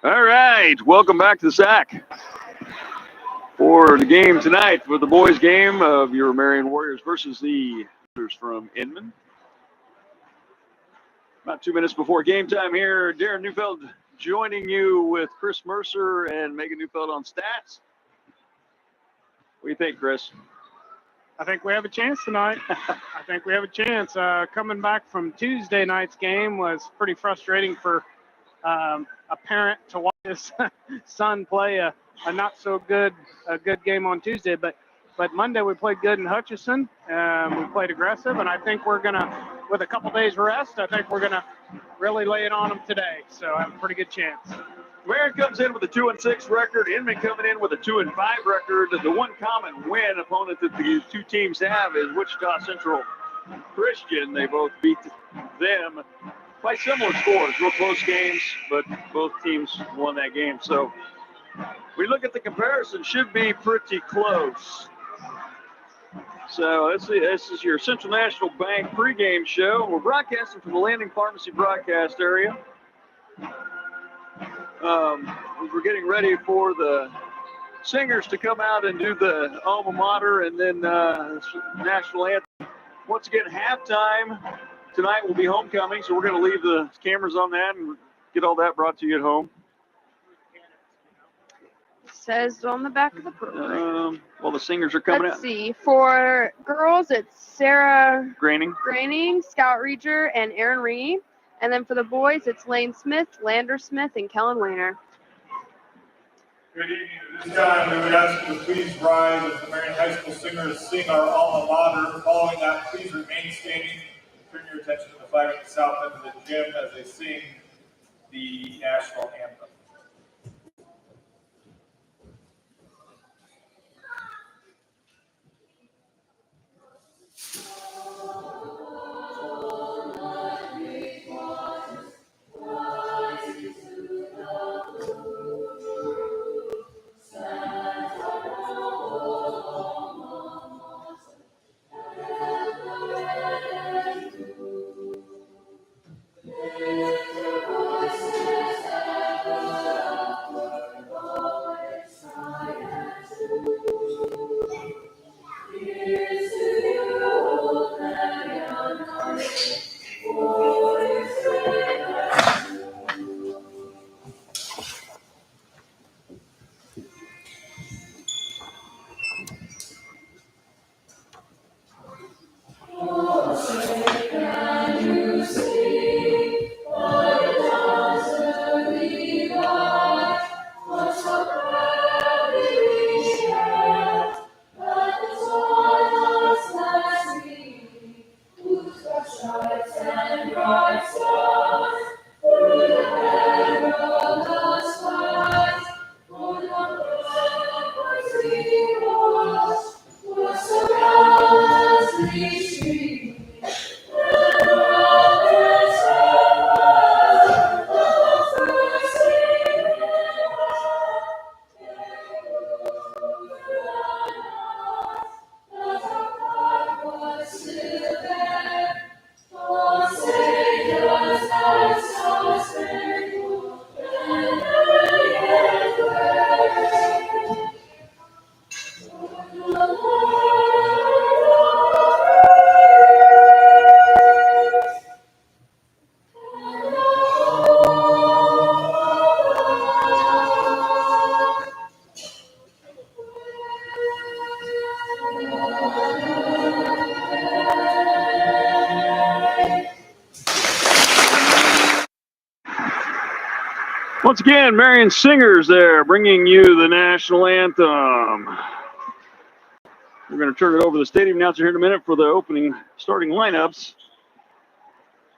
All right, welcome back to the SAC for the game tonight with the boys' game of your Marion Warriors versus the Warriors from Inman. About 2 minutes before game time here, Darren Neufeld joining you with Chris Mercer and Megan Neufeld on stats. What do you think, Chris? I think we have a chance tonight. Coming back from Tuesday night's game was pretty frustrating for a parent to watch his son play a not so good game on Tuesday, but Monday we played good in Hutchinson. We played aggressive, and I think we're gonna, with a couple days rest, I think we're gonna really lay it on them today. So I have a pretty good chance. Marion comes in with a 2-6 record. Inman coming in with a 2-5 record. The one common win opponent that the two teams have is Wichita Central Christian. They both beat them by similar scores, real close games, but both teams won that game. So we look at the comparison, should be pretty close. So let's see, this is your Central National Bank pregame show. We're broadcasting from the Landing Pharmacy broadcast area. We're getting ready for the singers to come out and do the alma mater and then national anthem. Once again, halftime tonight will be homecoming, so we're going to leave the cameras on that and get all that brought to you at home. Says on the back of the program. Well, the singers are coming Let's out. see. For girls, it's Sarah Graining, Scout Reacher, and Aaron Reed. And then for the boys, it's Lane Smith, Lander Smith, and Kellen Weiner. Good evening. At this time, we would ask you to please rise as the Marion High School singers sing our alma mater. Following that, please remain standing. Turn your attention to the flag at the south end of the gym as they sing the national anthem. Once again, Marion Singers there bringing you the national anthem. We're going to turn it over to the stadium announcer here in a minute for the starting lineups.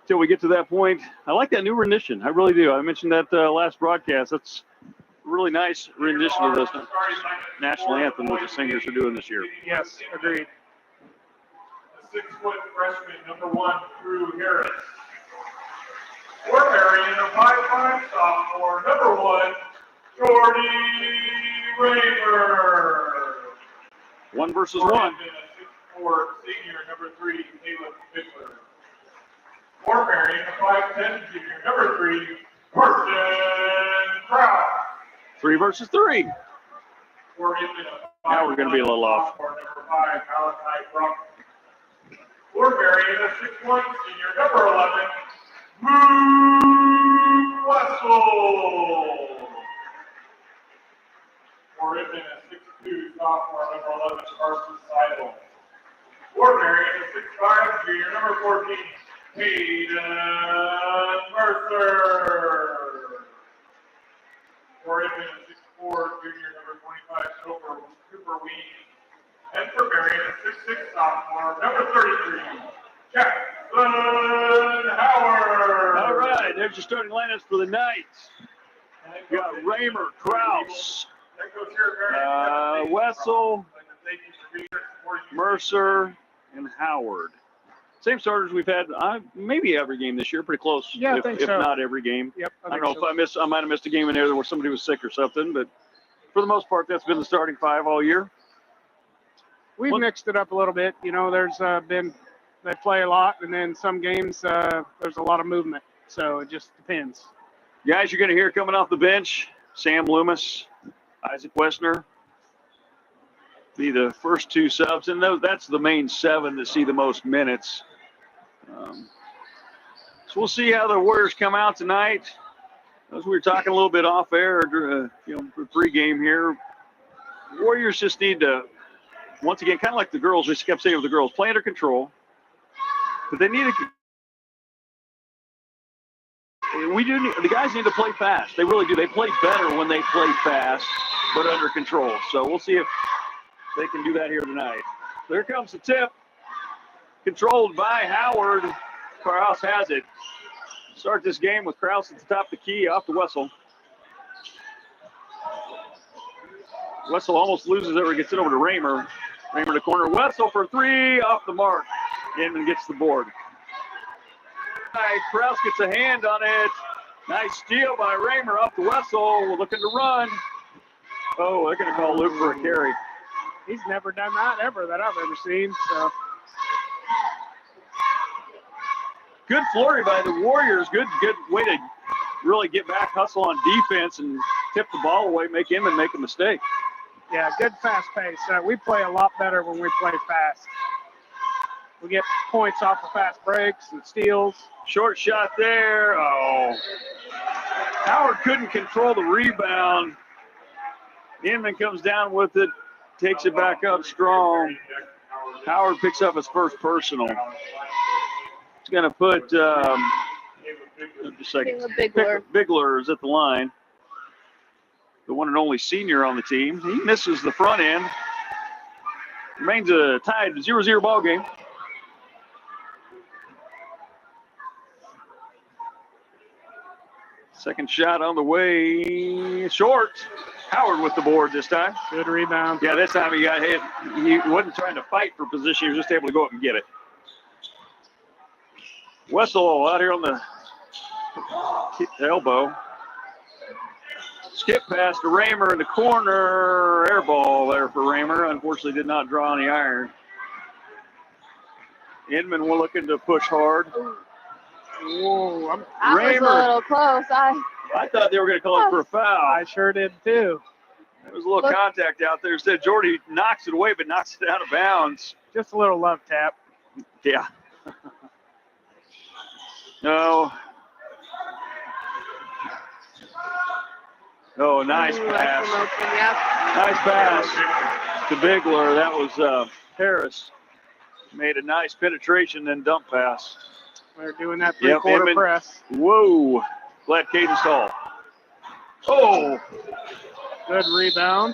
Until we get to that point, I like that new rendition. I really do. I mentioned that last broadcast. That's a really nice rendition of this national anthem that the singers are doing this year. Yes, agreed. The 6-foot freshman, number 1, Drew Harris. For Marion, a 5'5" sophomore, number 1, Jordy Raymer. 1 versus 1. A 6'4" senior, number 3, Caleb Bickler. For Marion, a 5'10" junior, number 3, Carson Crow. 3 versus 3. Now we're going to be a little off. Number 5, Malachi Brock. For Marion, a 6'1" senior, number 11, Wessel. For Inman, a 6'2" sophomore, number 11, Carson Seidel. For Marion, a 6'5" junior, number 14, Hayden Mercer. For Inman, a 6'4" junior, number 25, Cooper Weed. And for Marion, a 6'6" sophomore, number 33, Jackson Howard. All right, there's your starting lineups for the night. You got Raymer, Kraus, Wessel, Mercer, and Howard. Same starters we've had maybe every game this year, pretty close. Yeah, if not every game. Yep. I don't know if I might have missed a game in there where somebody was sick or something, but for the most part, that's been the starting 5 all year. We've mixed it up a little bit. You know, there's they play a lot, and then some games there's a lot of movement. So it just depends. Guys, you're going to hear coming off the bench, Sam Loomis, Isaac Wessner, be the first 2 subs, and that's the main 7 that see the most minutes. So we'll see how the Warriors come out tonight. As we were talking a little bit off air, pre-game here, Warriors just need to, once again, kind of like the girls, we kept saying with the girls, play under control, but they need to. The guys need to play fast. They really do. They play better when they play fast, but under control. So we'll see if they can do that here tonight. There comes the tip. Controlled by Howard. Kraus has it. Start this game with Kraus at the top of the key, off to Wessel. Wessel almost loses it, gets it over to Raymer. Raymer to corner. Wessel for 3, off the mark. Inman gets the board. Kraus gets a hand on it. Nice steal by Raymer up to Wessel. We're looking to run. Oh, they're going to call Luke for a carry. He's never done that ever that I've ever seen. So good flurry by the Warriors. Good way to really get back, hustle on defense, and tip the ball away, make Inman make a mistake. Yeah, good fast pace. We play a lot better when we play fast. We get points off of fast breaks and steals. Short shot there. Oh. Howard couldn't control the rebound. Inman comes down with it, takes it back up strong. Howard picks up his first personal. He's going to put, just a second. Bigler is at the line. The one and only senior on the team. He misses the front end. Remains a tied 0-0 ball game. Second shot on the way, short. Howard with the board this time. Good rebound. Yeah, this time he got hit. He wasn't trying to fight for position. He was just able to go up and get it. Wessel out here on the elbow. Skip pass to Raymer in the corner. Air ball there for Raymer. Unfortunately did not draw on the iron. Inman will looking to push hard. Whoa, that was a little close. I thought they were going to call it for a foul. I sure did too. There was a little contact out there. Instead, Jordy knocks it away, but knocks it out of bounds. Just a little love tap. Yeah. No. Oh, nice pass. Nice pass to Bigler. That was Harris. Made a nice penetration, then dump pass. They're doing that three-quarter press. Whoa. Glad Caden's tall. Oh. Good rebound.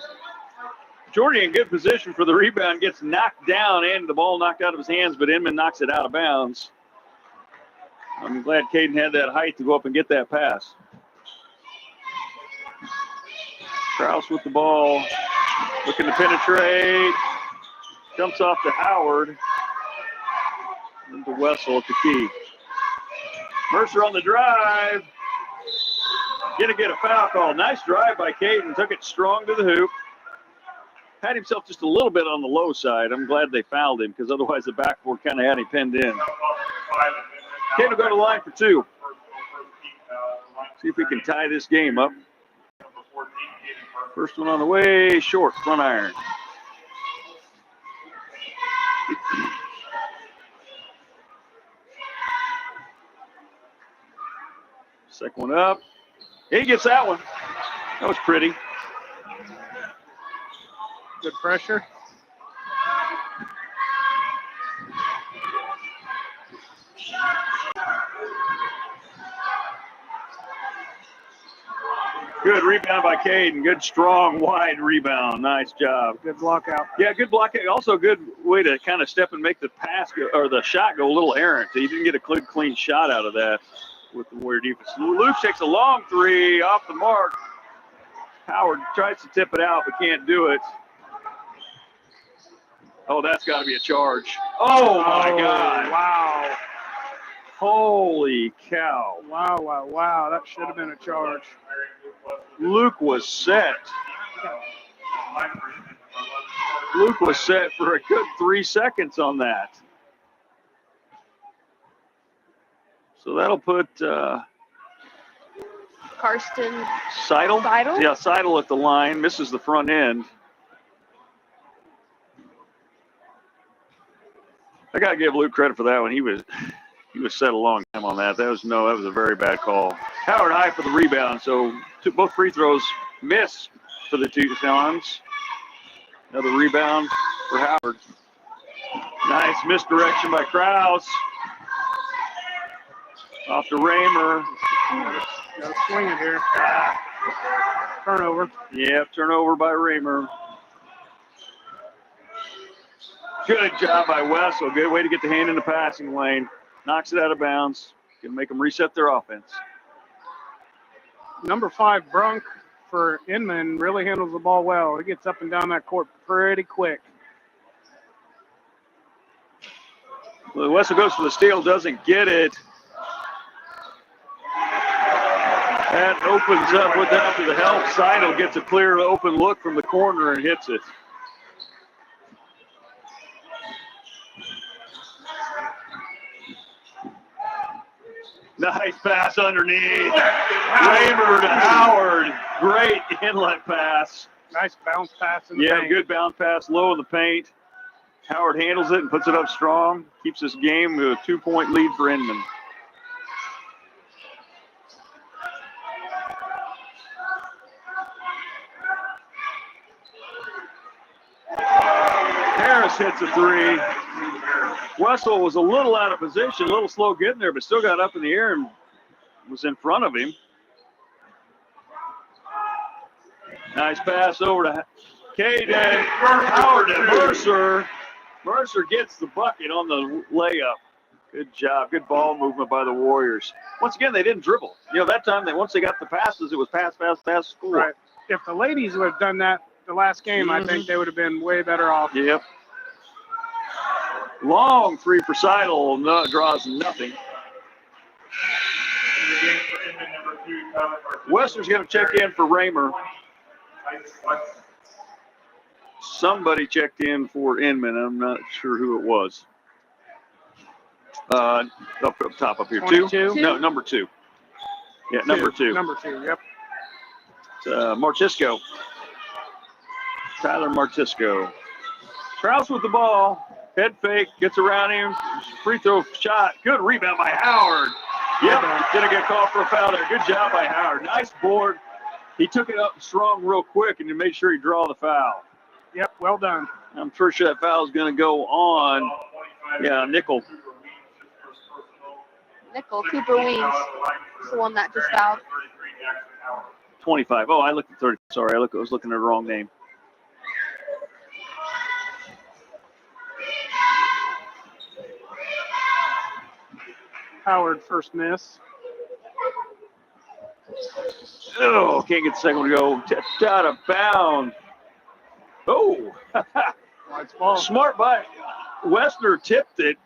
Jordy in good position for the rebound. Gets knocked down and the ball knocked out of his hands, but Inman knocks it out of bounds. I'm glad Caden had that height to go up and get that pass. Kraus with the ball. Looking to penetrate. Jumps off to Howard. Into Wessel at the key. Mercer on the drive. Gonna get a foul call. Nice drive by Caden. Took it strong to the hoop. Had himself just a little bit on the low side. I'm glad they fouled him because otherwise the backboard kind of had him pinned in. Caden will go to the line for 2. See if we can tie this game up. First one on the way, short, front iron. Second one up. He gets that one. That was pretty. Good pressure. Good rebound by Caden. Good, strong, wide rebound. Nice job. Good block out. Yeah, good block. Also a good way to kind of step and make the pass go, or the shot go a little errant. He didn't get a clean shot out of that with the Warrior defense. Luke takes a long three off the mark. Howard tries to tip it out, but can't do it. Oh, that's got to be a charge. Oh, my God. Wow. Holy cow. Wow, wow, wow. That should have been a charge. Luke was set. Luke was set for a good 3 seconds on that. So that'll put Karsten Seidel? Seidel? Yeah, Seidel at the line. Misses the front end. I got to give Luke credit for that one. He was set a long time on that. That was a very bad call. Howard high for the rebound, so both free throws miss for the Teutons. Another rebound for Howard. Nice misdirection by Krause. Off to Raymer. Gotta swing it here. Turnover. Yep, turnover by Raymer. Good job by Wessel. Good way to get the hand in the passing lane. Knocks it out of bounds. Gonna make them reset their offense. Number 5, Brunk for Inman, really handles the ball well. He gets up and down that court pretty quick. Well, Wessel goes for the steal, doesn't get it. That opens up with after the help. Seidel gets a clear open look from the corner and hits it. Nice pass underneath. Raymer to Howard. Great inlet pass. Nice bounce pass in the paint. Good bounce pass low in the paint. Howard handles it and puts it up strong. Keeps this game with a 2-point lead for Inman. Harris hits a three. Wessel was a little out of position, a little slow getting there, but still got up in the air and was in front of him. Nice pass over to Caden. Howard to Mercer. Mercer gets the bucket on the layup. Good job. Good ball movement by the Warriors. Once again, they didn't dribble. That time, once they got the passes, it was pass, score. Right. If the ladies would have done that the last game, I think they would have been way better off. Yep. Long three for Seidel. No, draws nothing. Wester's going to check in for Raymer. Somebody checked in for Inman. I'm not sure who it was. Up top up here. 22? No, number 2. Yeah, number 2. Number 2, yep. Martisco. Tyler Martisco. Krause with the ball. Head fake. Gets around him. Free throw shot. Good rebound by Howard. Yep. Gonna get called for a foul there. Good job by Howard. Nice board. He took it up strong real quick and made sure he draw the foul. Yep, well done. I'm pretty sure that foul is going to go on. Yeah, Nickel. Cooper Weems is the one that just fouled. 25. Oh, I looked at 30. Sorry, I was looking at the wrong name. Howard first miss. Oh, can't get the second one to go. Tipped out of bounds. Oh, smart by Westner tipped it.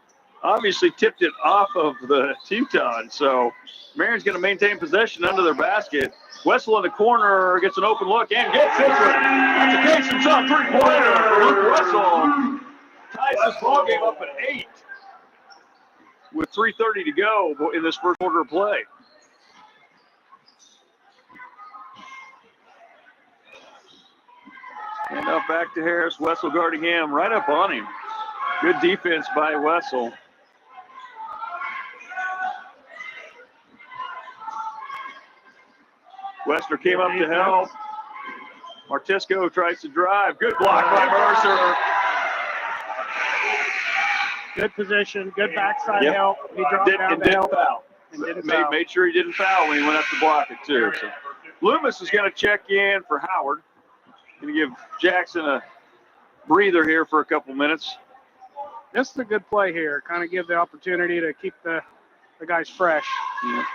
Obviously tipped it off of the Teton. So Marion's going to maintain possession under their basket. Wessel in the corner gets an open look and gets into it. That's a Casey shot three-pointer for Luke Wessel. Ties this ball game up at 8 with 3:30 to go in this first quarter of play. And up back to Harris. Wessel guarding him, right up on him. Good defense by Wessel. Westner came up to help. Martisco tries to drive. Good block by Mercer. Good position, good backside help. He dropped down to help foul. And didn't foul. Made sure he didn't foul when he went up to block it too. So Loomis is going to check in for Howard. Going to give Jackson a breather here for a couple minutes. This is a good play here. Kind of give the opportunity to keep the guys fresh. Yeah.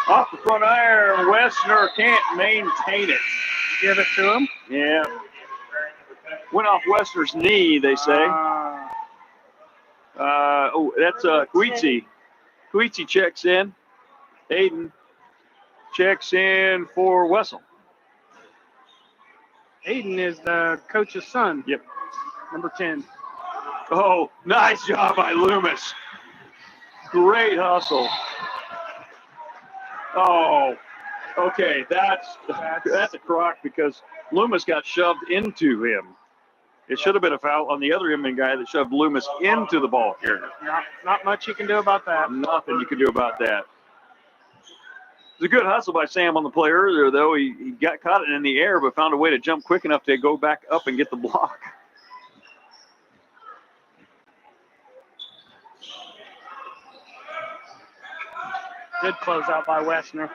Off the front iron, Westner can't maintain it. Give it to him. Yeah. Went off Westner's knee, they say. That's Coetzee. Coetzee checks in. Aiden checks in for Wessel. Aiden is the coach's son. Yep. Number 10. Oh, nice job by Loomis. Great hustle. Oh, okay. That's a crock because Loomis got shoved into him. It should have been a foul on the other Inman guy that shoved Loomis into the ball carrier. Not much you can do about that. Nothing you can do about that. It was a good hustle by Sam on the play earlier, though. He got caught it in the air, but found a way to jump quick enough to go back up and get the block. Good closeout by Westner.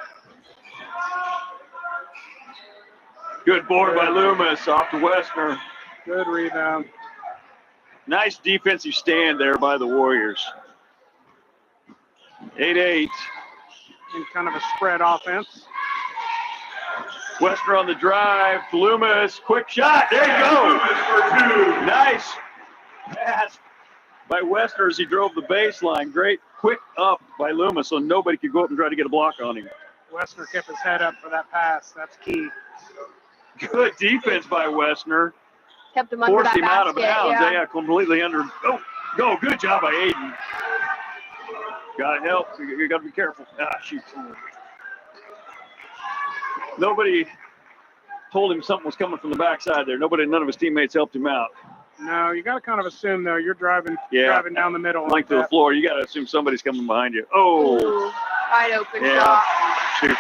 Good board by Loomis off to Westner. Good rebound. Nice defensive stand there by the Warriors. 8-8. In kind of a spread offense. Westner on the drive. Loomis, quick shot. There you go. Loomis for two. Nice pass by Westner as he drove the baseline. Great quick up by Loomis so nobody could go up and try to get a block on him. Westner kept his head up for that pass. That's key. Good defense by Westner. Kept him under Forced that him out of basket, bounds. yeah. Yeah, completely under. Oh, go. Good job by Aiden. Got to help. You got to be careful. Ah, shoot. Nobody told him something was coming from the backside there. None of his teammates helped him out. No, you got to kind of assume, though, you're driving down the middle. Length of the floor, you got to assume somebody's coming behind you. Oh. Ooh, wide open Yeah. shot. Shoot.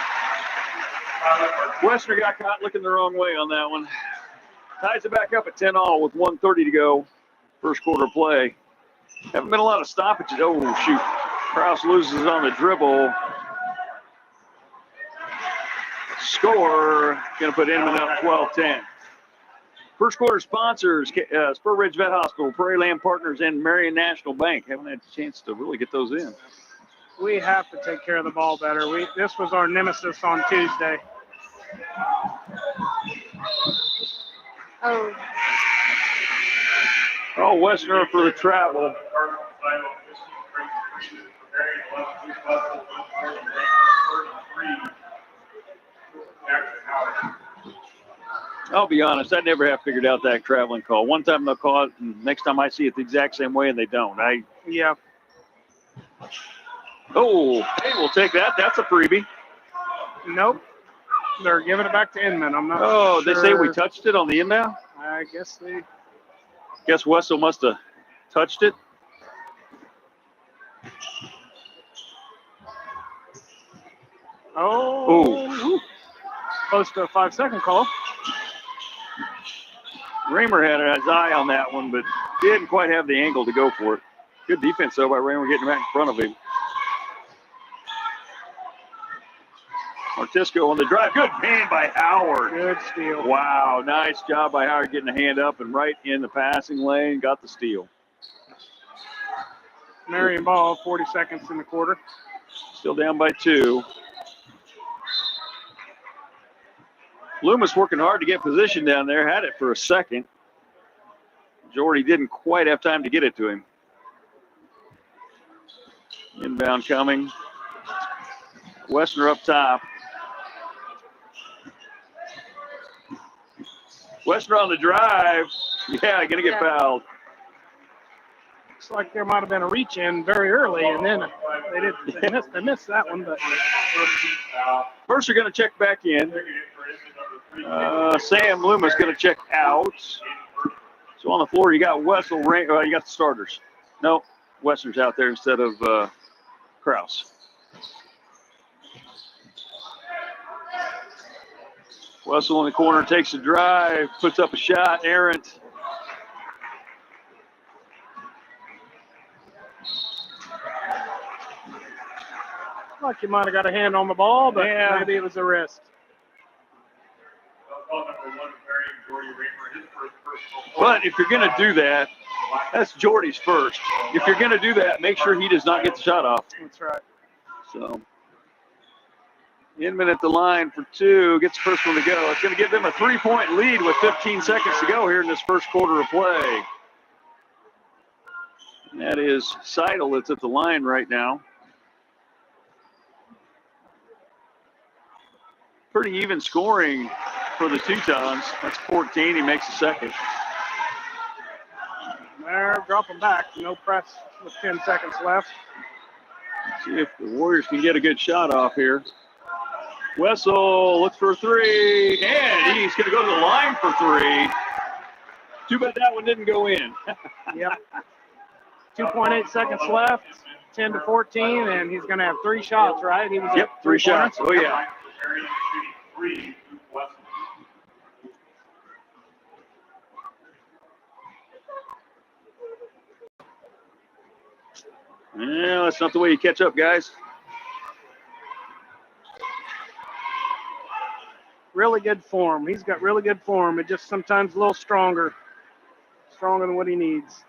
Westner got caught looking the wrong way on that one. Ties it back up at 10-all with 1:30 to go. First quarter play. Haven't been a lot of stoppages. Oh, shoot. Krause loses on the dribble. Score. Going to put Inman up 12-10. First quarter sponsors, Spur Ridge Vet Hospital, Prairie Land Partners, and Marion National Bank. Haven't had a chance to really get those in. We have to take care of the ball better. This was our nemesis on Tuesday. Oh, Westner for the travel. I'll be honest, I never have figured out that traveling call. One time they'll call it, and next time I see it the exact same way, and they don't. Yeah. Oh, hey, we'll take that. That's a freebie. Nope. They're giving it back to Inman. I'm not Oh, sure. they say we touched it on the inbound? I guess they... Guess Wessel must have touched it. Oh. Close to a 5-second call. Raymer had his eye on that one, but didn't quite have the angle to go for it. Good defense, though, by Raymer getting back in front of him. Martisco on the drive. Good hand by Howard. Good steal. Wow, nice job by Howard getting the hand up and right in the passing lane. Got the steal. Marion ball, 40 seconds in the quarter. Still down by 2. Loomis working hard to get position down there. Had it for a second. Jordy didn't quite have time to get it to him. Inbound coming. Westner up top. Westner on the drive. Yeah, going to get fouled. looks like there might have been a reach in very early, and then they missed that one. But First, you're going to check back in. Sam Loomis going to check out. So on the floor, you got Wessel. You got the starters. No, Western's out there instead of Kraus. Wessel in the corner takes a drive, puts up a shot, errant. like he might have got a hand on the ball, but yeah, maybe it was a wrist. But if you're going to do that, that's Jordy's first. If you're going to do that, make sure he does not get the shot off. That's right. So Inman at the line for two, gets the first one to go. It's going to give them a 3-point lead with 15 seconds to go here in this first quarter of play. And that is Seidel that's at the line right now. Pretty even scoring for the Teutons. That's 14. He makes the second. There, drop him back. No press with 10 seconds left. Let's see if the Warriors can get a good shot off here. Wessel looks for a three, and he's going to go to the line for three. Too bad that one didn't go in. Yep. 2.8 seconds left, 10-14, and he's going to have 3 shots, right? He was yep, 3 shots. Oh, yeah. Yeah, that's not the way you catch up, guys. Really good form. He's got really good form. It just sometimes a little stronger than what he needs.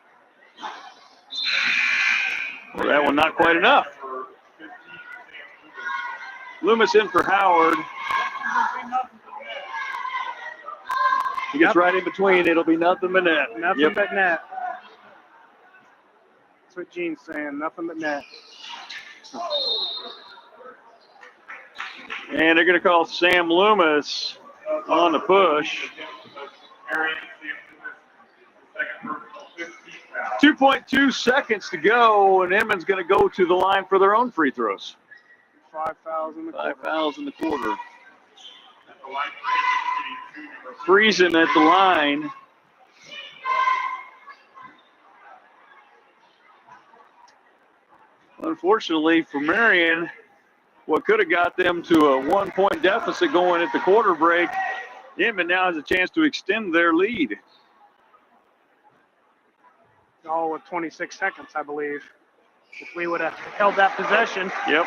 Well, that one not quite enough. Loomis in for Howard. He gets right in between. It'll be nothing but net. Nothing but net. That's what Gene's saying. Nothing but net. And they're going to call Sam Loomis on the push. 2.2 seconds to go, and Inman's going to go to the line for their own free throws. 5 fouls in the quarter. 5 fouls in the quarter. Friesen at the line. Unfortunately for Marion, what could have got them to a 1-point deficit going at the quarter break, Inman now has a chance to extend their lead. All with 26 seconds, I believe. If we would have held that possession. Yep.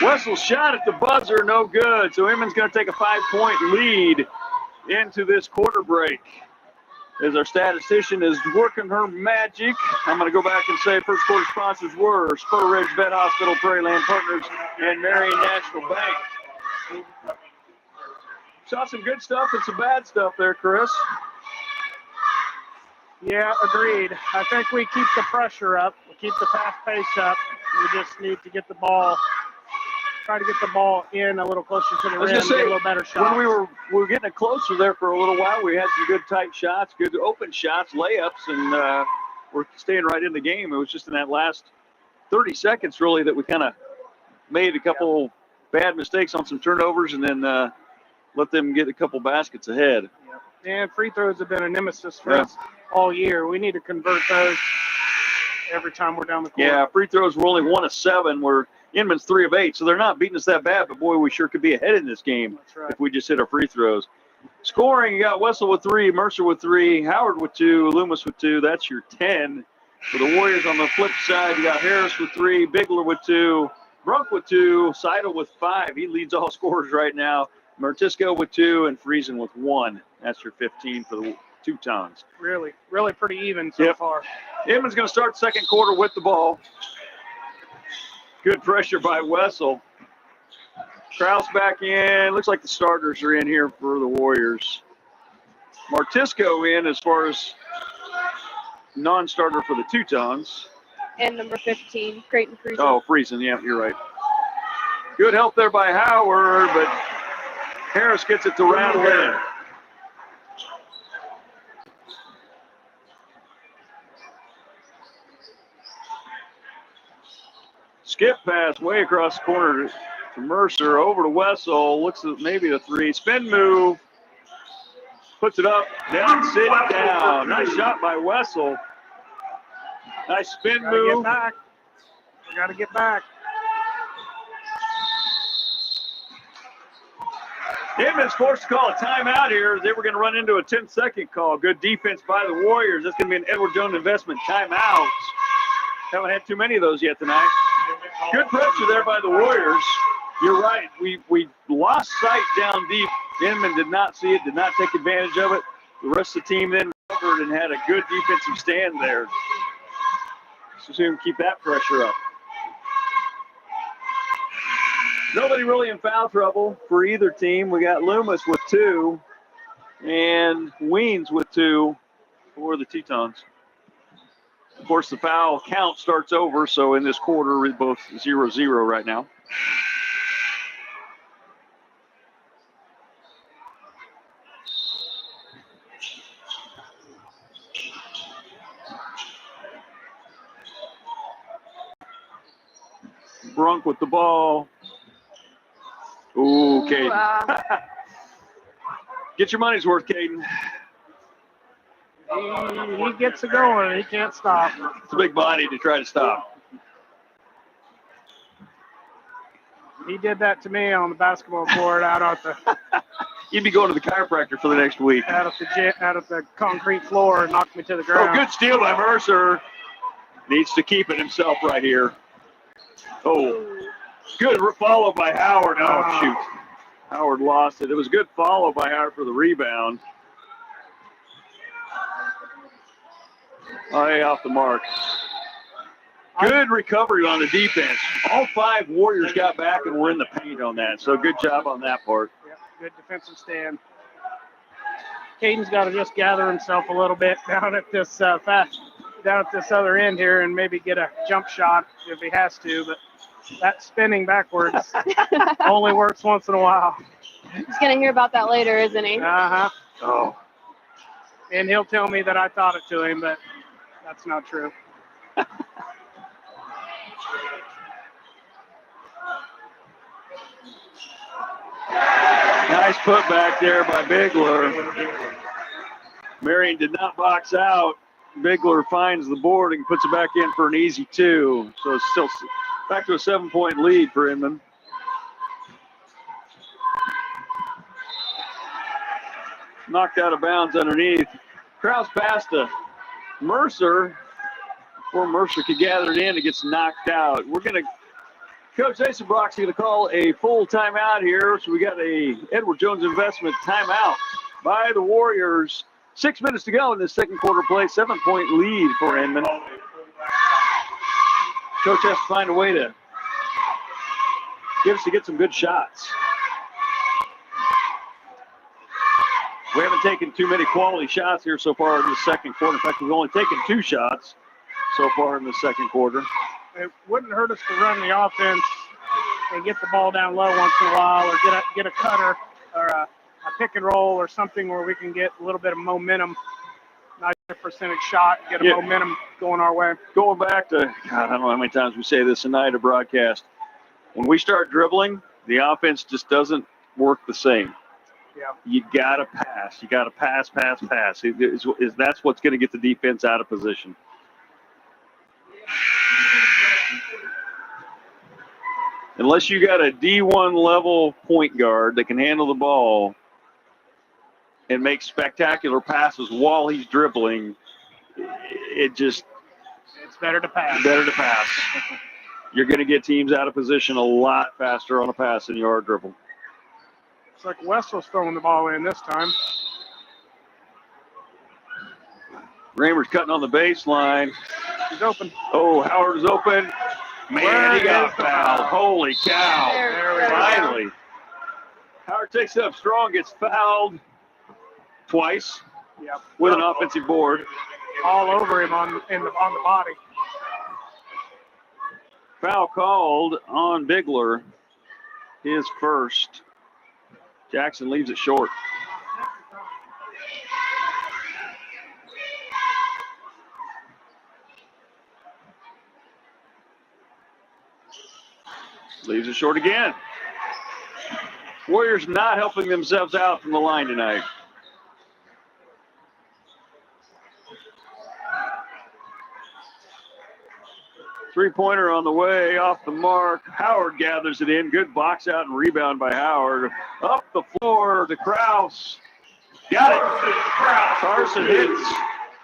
Wessel's shot at the buzzer, no good. So Inman's going to take a 5-point lead into this quarter break. As our statistician is working her magic, I'm going to go back and say first quarter sponsors were Spur Ridge Vet Hospital, Prairie Land Partners, and Marion National Bank. Saw some good stuff and some bad stuff there, Chris. Yeah, agreed. I think we keep the pressure up. We keep the fast pace up. We just need to get the ball, try to get the ball in a little closer to the rim, get a little better shot. When we were getting it closer there for a little while, we had some good tight shots, good open shots, layups, and we're staying right in the game. It was just in that last 30 seconds, really, that we kind of made a couple bad mistakes on some turnovers and then let them get a couple baskets ahead. And free throws have been a nemesis for us all year. We need to convert those every time we're down the court. Yeah, free throws were only 1 of 7. We're Inman's 3 of 8, so they're not beating us that bad, but boy, we sure could be ahead in this game if we just hit our free throws. Scoring, you got Wessel with 3, Mercer with 3, Howard with 2, Loomis with 2. That's your 10. For the Warriors on the flip side, you got Harris with 3, Bigler with 2, Brunk with 2, Seidel with 5. He leads all scorers right now. Martisco with 2 and Friesen with 1. That's your 15 for the Teutons. Really pretty even so far. Inman's going to start second quarter with the ball. Good pressure by Wessel. Kraus back in. Looks like the starters are in here for the Warriors. Martisco in as far as non-starter for the Teutons. And number 15, Creighton Friesen. Oh, Friesen. Yeah, you're right. Good help there by Howard, but Harris gets it to rattle in. Skip pass way across the corner to Mercer, over to Wessel, looks at maybe a three, spin move, puts it up, down, sit down. Nice shot by Wessel. Nice spin move. Get back. We got to get back. Inman's forced to call a timeout here. They were going to run into a 10-second call. Good defense by the Warriors. That's going to be an Edward Jones investment timeout. Haven't had too many of those yet tonight. Good pressure there by the Warriors. You're right. We lost sight down deep. Inman did not see it, did not take advantage of it. The rest of the team then covered and had a good defensive stand there. So see him keep that pressure up. Nobody really in foul trouble for either team. We got Loomis with 2 and Weens with 2 for the Tetons. Of course, the foul count starts over, so in this quarter, we're both 0-0 right now. Brunk with the ball. Ooh, Caden. Get your money's worth, Caden. He gets it going. He can't stop. It's a big body to try to stop. He did that to me on the basketball court out at the You'd be going to the chiropractor for the next week. out of the concrete floor and knocked me to the ground. Oh, good steal by Mercer. Needs to keep it himself right here. Oh, good follow by Howard. Oh, shoot. Howard lost it. It was a good follow by Howard for the rebound. Way off the mark. Good recovery on the defense. All 5 Warriors got back and were in the paint on that. So good job on that part. Yep, good defensive stand. Caden's got to just gather himself a little bit down at this other end here and maybe get a jump shot if he has to. But that spinning backwards only works once in a while. He's going to hear about that later, isn't he? Uh-huh. Oh. And he'll tell me that I taught it to him, but that's not true. Nice putback there by Bigler. Marion did not box out. Bigler finds the board and puts it back in for an easy 2. So it's still back to a 7-point lead for Inman. Knocked out of bounds underneath. Krause passed to Mercer before Mercer could gather it in. It gets knocked out. Coach Jason Brock's going to call a full timeout here. So we got a Edward Jones investment timeout by the Warriors. 6 minutes to go in the second quarter play. 7-point lead for Inman. Coach has to find a way to get some good shots. We haven't taken too many quality shots here so far in the second quarter. In fact, we've only taken 2 shots so far in the second quarter. It wouldn't hurt us to run the offense and get the ball down low once in a while, or get a cutter or a pick and roll or something where we can get a little bit of momentum, not a percentage shot, get a momentum going our way. Going back to, God, I don't know how many times we say this tonight at broadcast. When we start dribbling, the offense just doesn't work the same. Yeah. You got to pass. You got to pass. That's what's going to get the defense out of position. Unless you got a D1 level point guard that can handle the ball and make spectacular passes while he's dribbling, it's better to pass. You're going to get teams out of position a lot faster on a pass than you are a dribble. It's like Wessel's throwing the ball in this time. Raymer's cutting on the baseline. He's open. Oh, Howard is open. Man, he got fouled. Holy cow. Finally. Howard takes it up strong, gets fouled twice with an offensive board. All over him on the body. Foul called on Bigler. His first. Jackson leaves it short. Leaves it short again. Warriors not helping themselves out from the line tonight. Three-pointer on the way, off the mark. Howard gathers it in. Good box out and rebound by Howard. Up the floor to Krause. Got it. Carson hits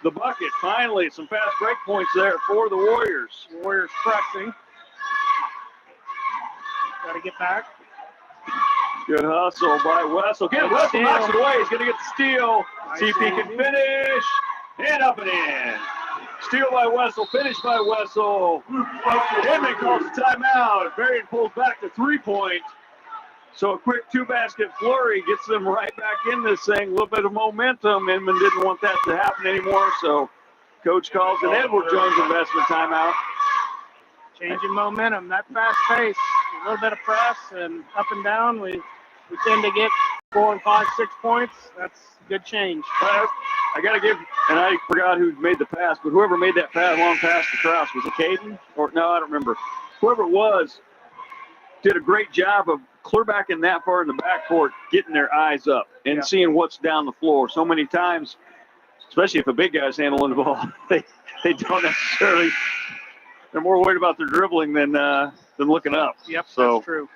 the bucket. Finally, some fast break points there for the Warriors. Warriors pressing. Got to get back. Good hustle by Wessel. Get Wessel, knocks it away. He's going to get the steal. See if he can finish. And up and in. Steal by Wessel, finish by Wessel. Inman calls a timeout. Marion pulls back to 3-point. So a quick 2-basket flurry gets them right back in this thing. A little bit of momentum. Inman didn't want that to happen anymore, so coach calls an Edward Jones investment timeout. Changing momentum, that fast pace, a little bit of press and up and down. We tend to get 4 and 5, 6 points. That's good change. I got to give, and I forgot who made the pass, but whoever made that long pass to Krause, was it Caden? Or no, I don't remember. Whoever it was did a great job of clear back in that far in the backcourt, getting their eyes up and seeing what's down the floor. So many times, especially if a big guy's handling the ball, they don't necessarily, they're more worried about their dribbling than looking up. Yep, so that's true.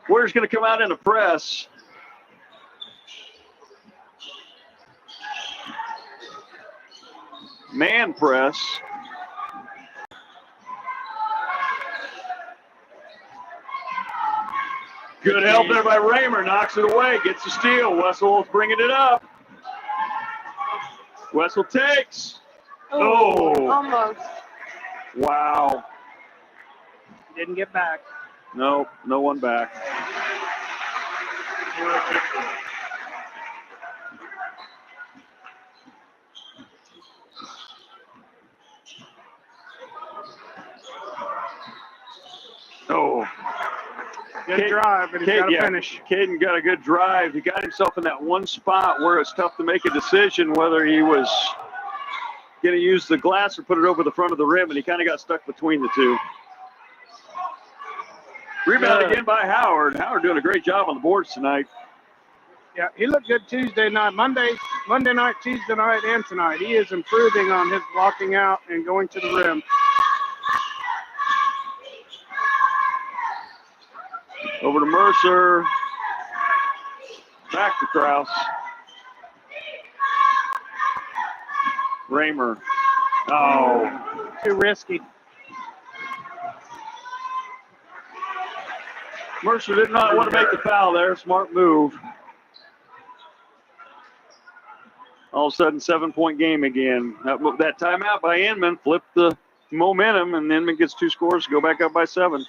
Warriors going to come out in a press. Man press. Good help there by Raymer. Knocks it away. Gets the steal. Wessel's bringing it up. Wessel takes. Oh. Almost. Wow. Didn't get back. No one back. Oh. Good drive, but he's got to finish. Caden got a good drive. He got himself in that one spot where it's tough to make a decision whether he was going to use the glass or put it over the front of the rim, and he kind of got stuck between the two. Rebound again by Howard. Howard doing a great job on the boards tonight. Yeah, he looked good Tuesday night, Monday night, Tuesday night, and tonight. He is improving on his blocking out and going to the rim. Over to Mercer. Back to Krause. Raymer. Oh. Too risky. Mercer did not want to make the foul there. Smart move. All of a sudden, 7-point game again. That timeout by Inman flipped the momentum, and Inman gets 2 scores to go back up by 7.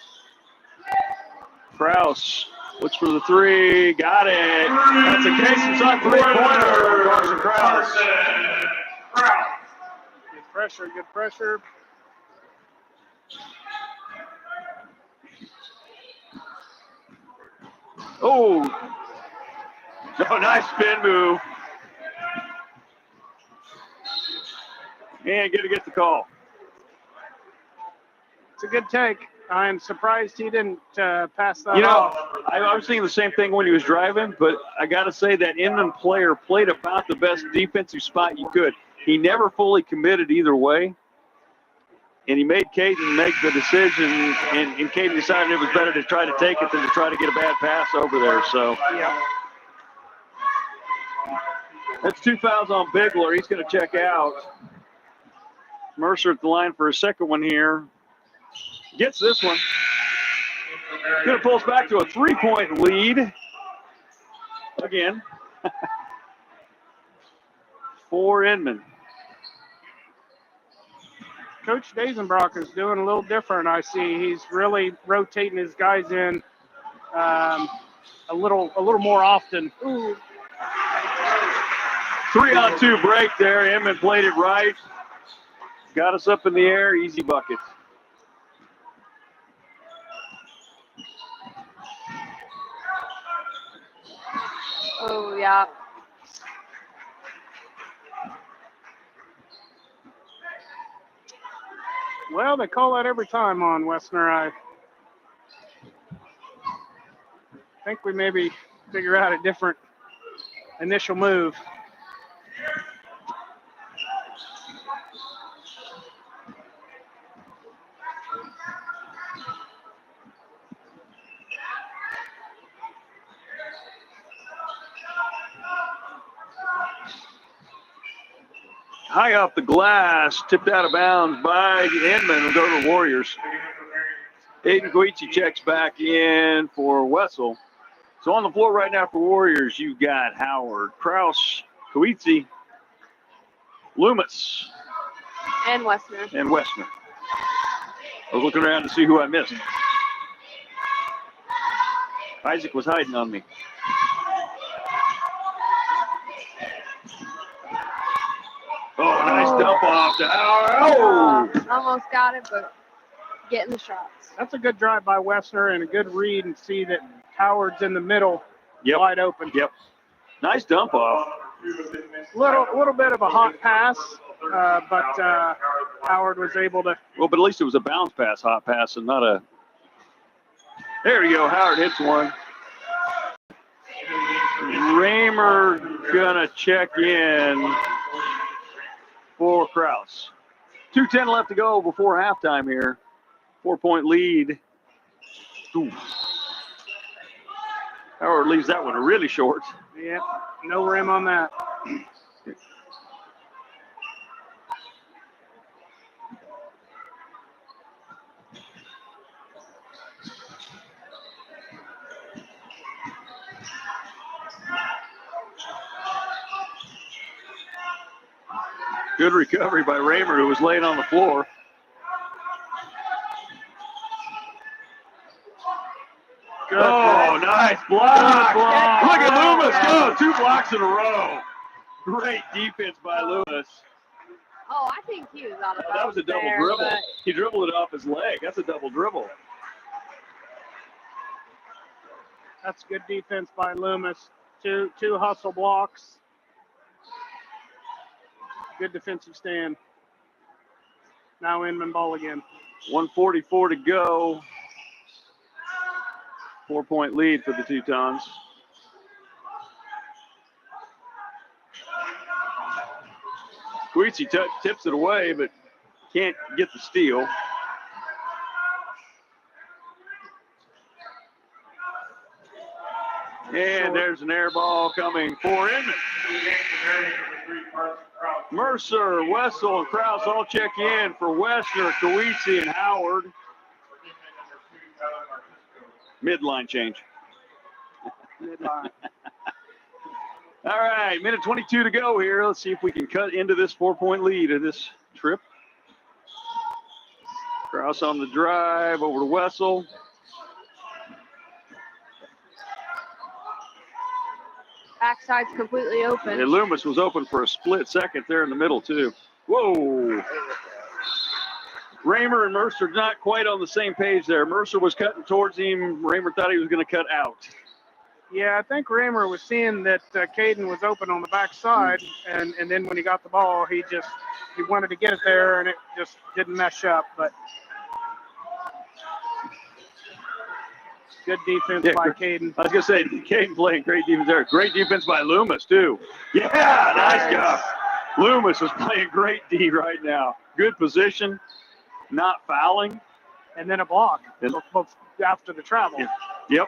Krause looks for the 3. Got it. That's a Cason's on 3-pointer. Carson Krause. Good pressure. Oh, nice spin move. And get the call. It's a good take. I'm surprised he didn't pass that You know, off. I was thinking the same thing when he was driving, but I got to say that Inman player played about the best defensive spot you could. He never fully committed either way, and he made Caden make the decision, and Caden decided it was better to try to take it than to try to get a bad pass over there. So Yeah. that's 2 fouls on Bigler. He's going to check out. Mercer at the line for a second one here. Gets this one. Going to pull us back to a 3-point lead. Again. For Inman. Coach Dazenbrock is doing a little different, I see. He's really rotating his guys in a little more often. Ooh. 3-on-2 break there. Inman played it right. Got us up in the air. Easy bucket. Oh, yeah. Well, they call that every time on Westner. I think we maybe figure out a different initial move. High off the glass, tipped out of bounds by Inman. Will go to the Warriors. Aiden Guici checks back in for Wessel. So on the floor right now for Warriors, you've got Howard, Kraus, Guici, Loomis, And Westner. I was looking around to see who I missed. Isaac was hiding on me. Oh, nice dump off to Howard. Oh! Almost got it, but getting the shots. That's a good drive by Westner and a good read, and see that Howard's in the middle, wide open. Yep. Nice dump off. Little bit of a hot pass, but Howard was able to. Well, but at least it was a bounce pass, hot pass, and not a. There you go. Howard hits one. Raymer gonna check in for Kraus. 2:10 left to go before halftime here. 4-point lead. Ooh. Howard leaves that one really short. Yep, no rim on that. Good recovery by Raymer, who was laying on the floor. Good. Oh, nice block. Look at Loomis go. 2 blocks in a row. Great defense by Loomis. Oh, I think he was out of bounds. That was a double there, dribble. but He dribbled it off his leg. That's a double dribble. That's good defense by Loomis. Two hustle blocks. Good defensive stand. Now Inman ball again. 1:44 to go. 4-point lead for the Teutons. Guici tips it away, but can't get the steal. And there's an air ball coming for Inman. Mercer, Wessel, and Kraus all check in for Westner, Guici, and Howard. Midline change. Midline. All right, minute 22 to go here. Let's see if we can cut into this 4-point lead of this trip. Kraus on the drive over to Wessel. backside's completely open. And Loomis was open for a split second there in the middle, too. Whoa. Raymer and Mercer not quite on the same page there. Mercer was cutting towards him. Raymer thought he was going to cut out. Yeah, I think Raymer was seeing that Caden was open on the backside, and then when he got the ball, he wanted to get it there, and it just didn't mesh up. But good defense by Caden. I was going to say, Caden playing great defense there. Great defense by Loomis, too. Yeah, nice job. Loomis is playing great D right now. Good position, not fouling. And then a block after the travel. Yep.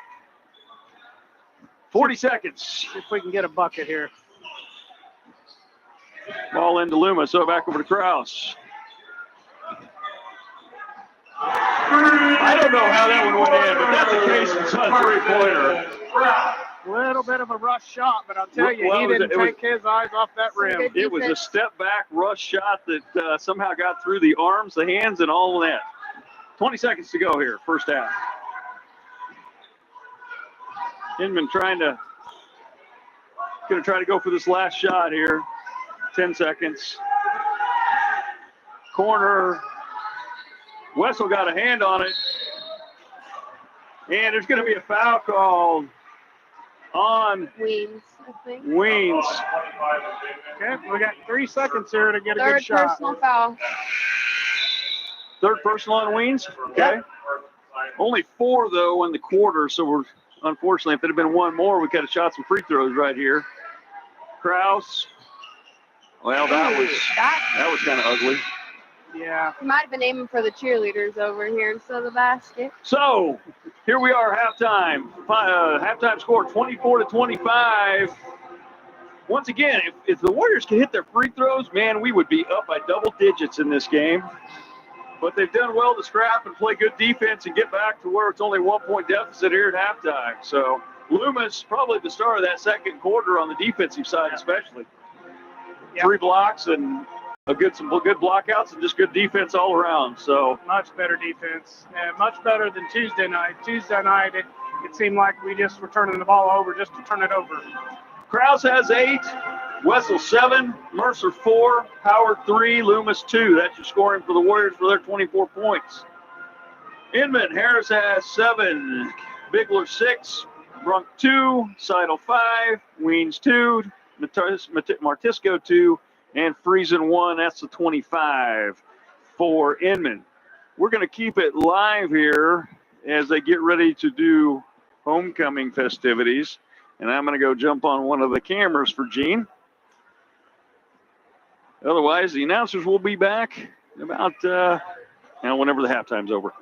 40 seconds. See if we can get a bucket here. Ball into Loomis, so back over to Kraus. I don't know how that one went in, but that's a Casey Sun three-pointer. Little bit of a rush shot, but I'll tell you, he didn't take his eyes off that rim. It was a step-back rush shot that somehow got through the arms, the hands, and all of that. 20 seconds to go here, first half. Inman going to try to go for this last shot here. 10 seconds. Corner. Wessel got a hand on it. And there's going to be a foul called on Weens, I think. Weens. Okay, we got 3 seconds here to get a Third good shot. personal foul. Third personal on Weens? Okay. Yep. Only 4, though, in the quarter, so we're unfortunately, if it had been 1 more, we could have shot some free throws right here. Kraus. Well, that was kind of ugly. Yeah. You might have been aiming for the cheerleaders over here instead of the basket. So here we are, halftime. Halftime score 24-25. Once again, if the Warriors can hit their free throws, man, we would be up by double digits in this game. But they've done well to scrap and play good defense and get back to where it's only 1-point deficit here at halftime. So Loomis probably the star of that second quarter on the defensive side, especially. Yep. 3 blocks and some good blockouts and just good defense all around. So much better defense, and much better than Tuesday night. Tuesday night, it seemed like we just were turning the ball over just to turn it over. Krause has 8, Wessel 7, Mercer 4, Howard 3, Loomis 2. That's your scoring for the Warriors for their 24 points. Inman, Harris has 7, Bigler 6, Brunk 2, Seidel 5, Weens 2, Martisco 2, and Friesen 1. That's the 25 for Inman. We're going to keep it live here as they get ready to do homecoming festivities. And I'm going to go jump on one of the cameras for Gene. Otherwise, the announcers will be back about whenever the halftime's over.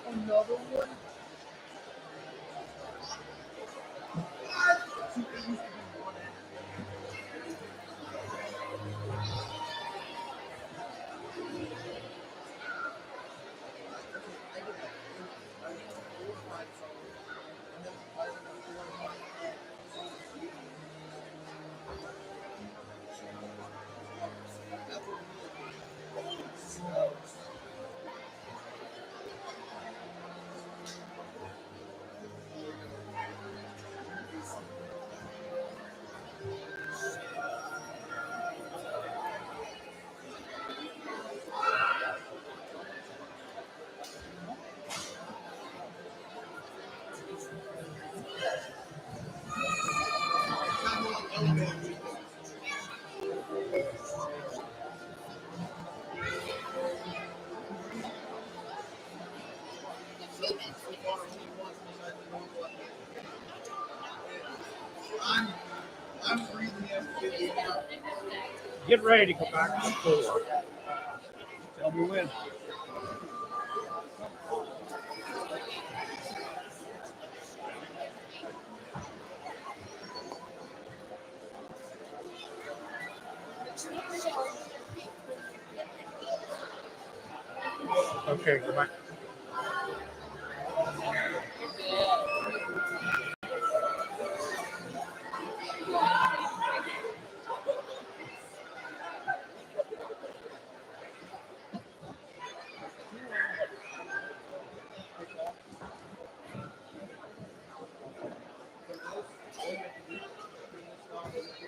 Another one? I'm breathing after 50 now. Get ready to go back to the floor. Tell me when. Okay, go back.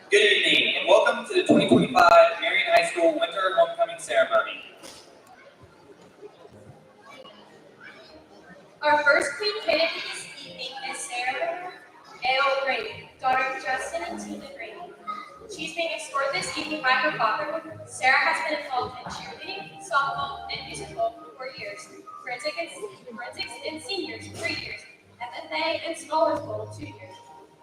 Good evening, and welcome to the 2025 Marion High School Winter Homecoming Ceremony. Our first queen candidate this evening is Sarah A. Green, daughter of Justin and Tina Green. She's being escorted this evening by her father. Sarah has been involved in cheerleading, softball, and musical for 4 years, forensics and seniors 3 years, FFA and Scholars Bowl 2 years.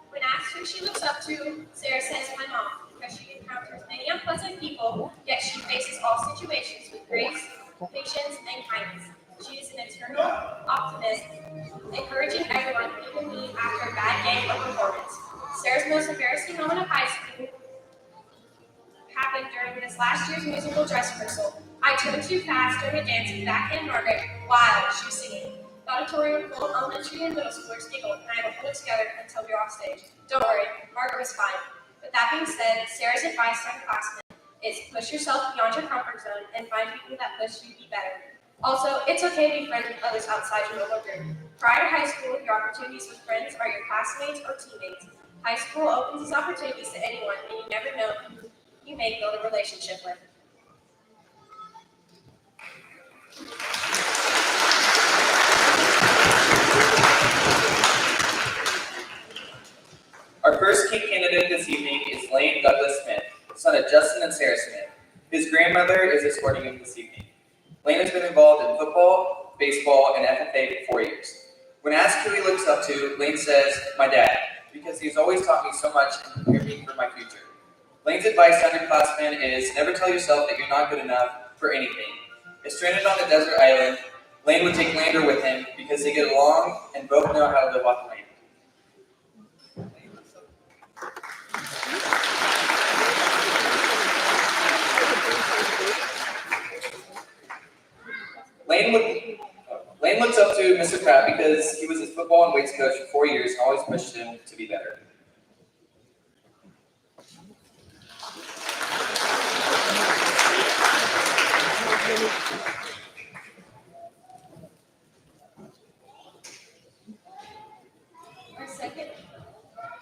When asked who she looks up to, Sarah says my mom, because she encounters many unpleasant people, yet she faces all situations with grace, patience, and kindness. She is an eternal optimist, encouraging everyone, even me, after a bad game or performance. Sarah's most embarrassing moment of high school happened during this last year's musical dress rehearsal. I turned too fast during a dance with backhand Margaret while she was singing. The auditorium full of elementary and middle schoolers giggled, and I had to hold it together until we were off stage. Don't worry, Margaret was fine. With that being said, Sarah's advice to underclassmen is push yourself beyond your comfort zone and find people that push you to be better. Also, it's okay to be friends with others outside your local group. Prior to high school, your opportunities with friends are your classmates or teammates. High school opens these opportunities to anyone, and you never know who you may build a relationship with. Our first king candidate this evening is Lane Douglas Smith, son of Justin and Sarah Smith. His grandmother is escorting him this evening. Lane has been involved in football, baseball, and FFA for 4 years. When asked who he looks up to, Lane says, my dad, because he's always taught me so much and prepared me for my future. Lane's advice to underclassmen is never tell yourself that you're not good enough for anything. If stranded on a desert island, Lane would take Lander with him because they get along and both know how to live off land. Lane looks up to Mr. Pratt because he was his football and weights coach for 4 years and always pushed him to be better.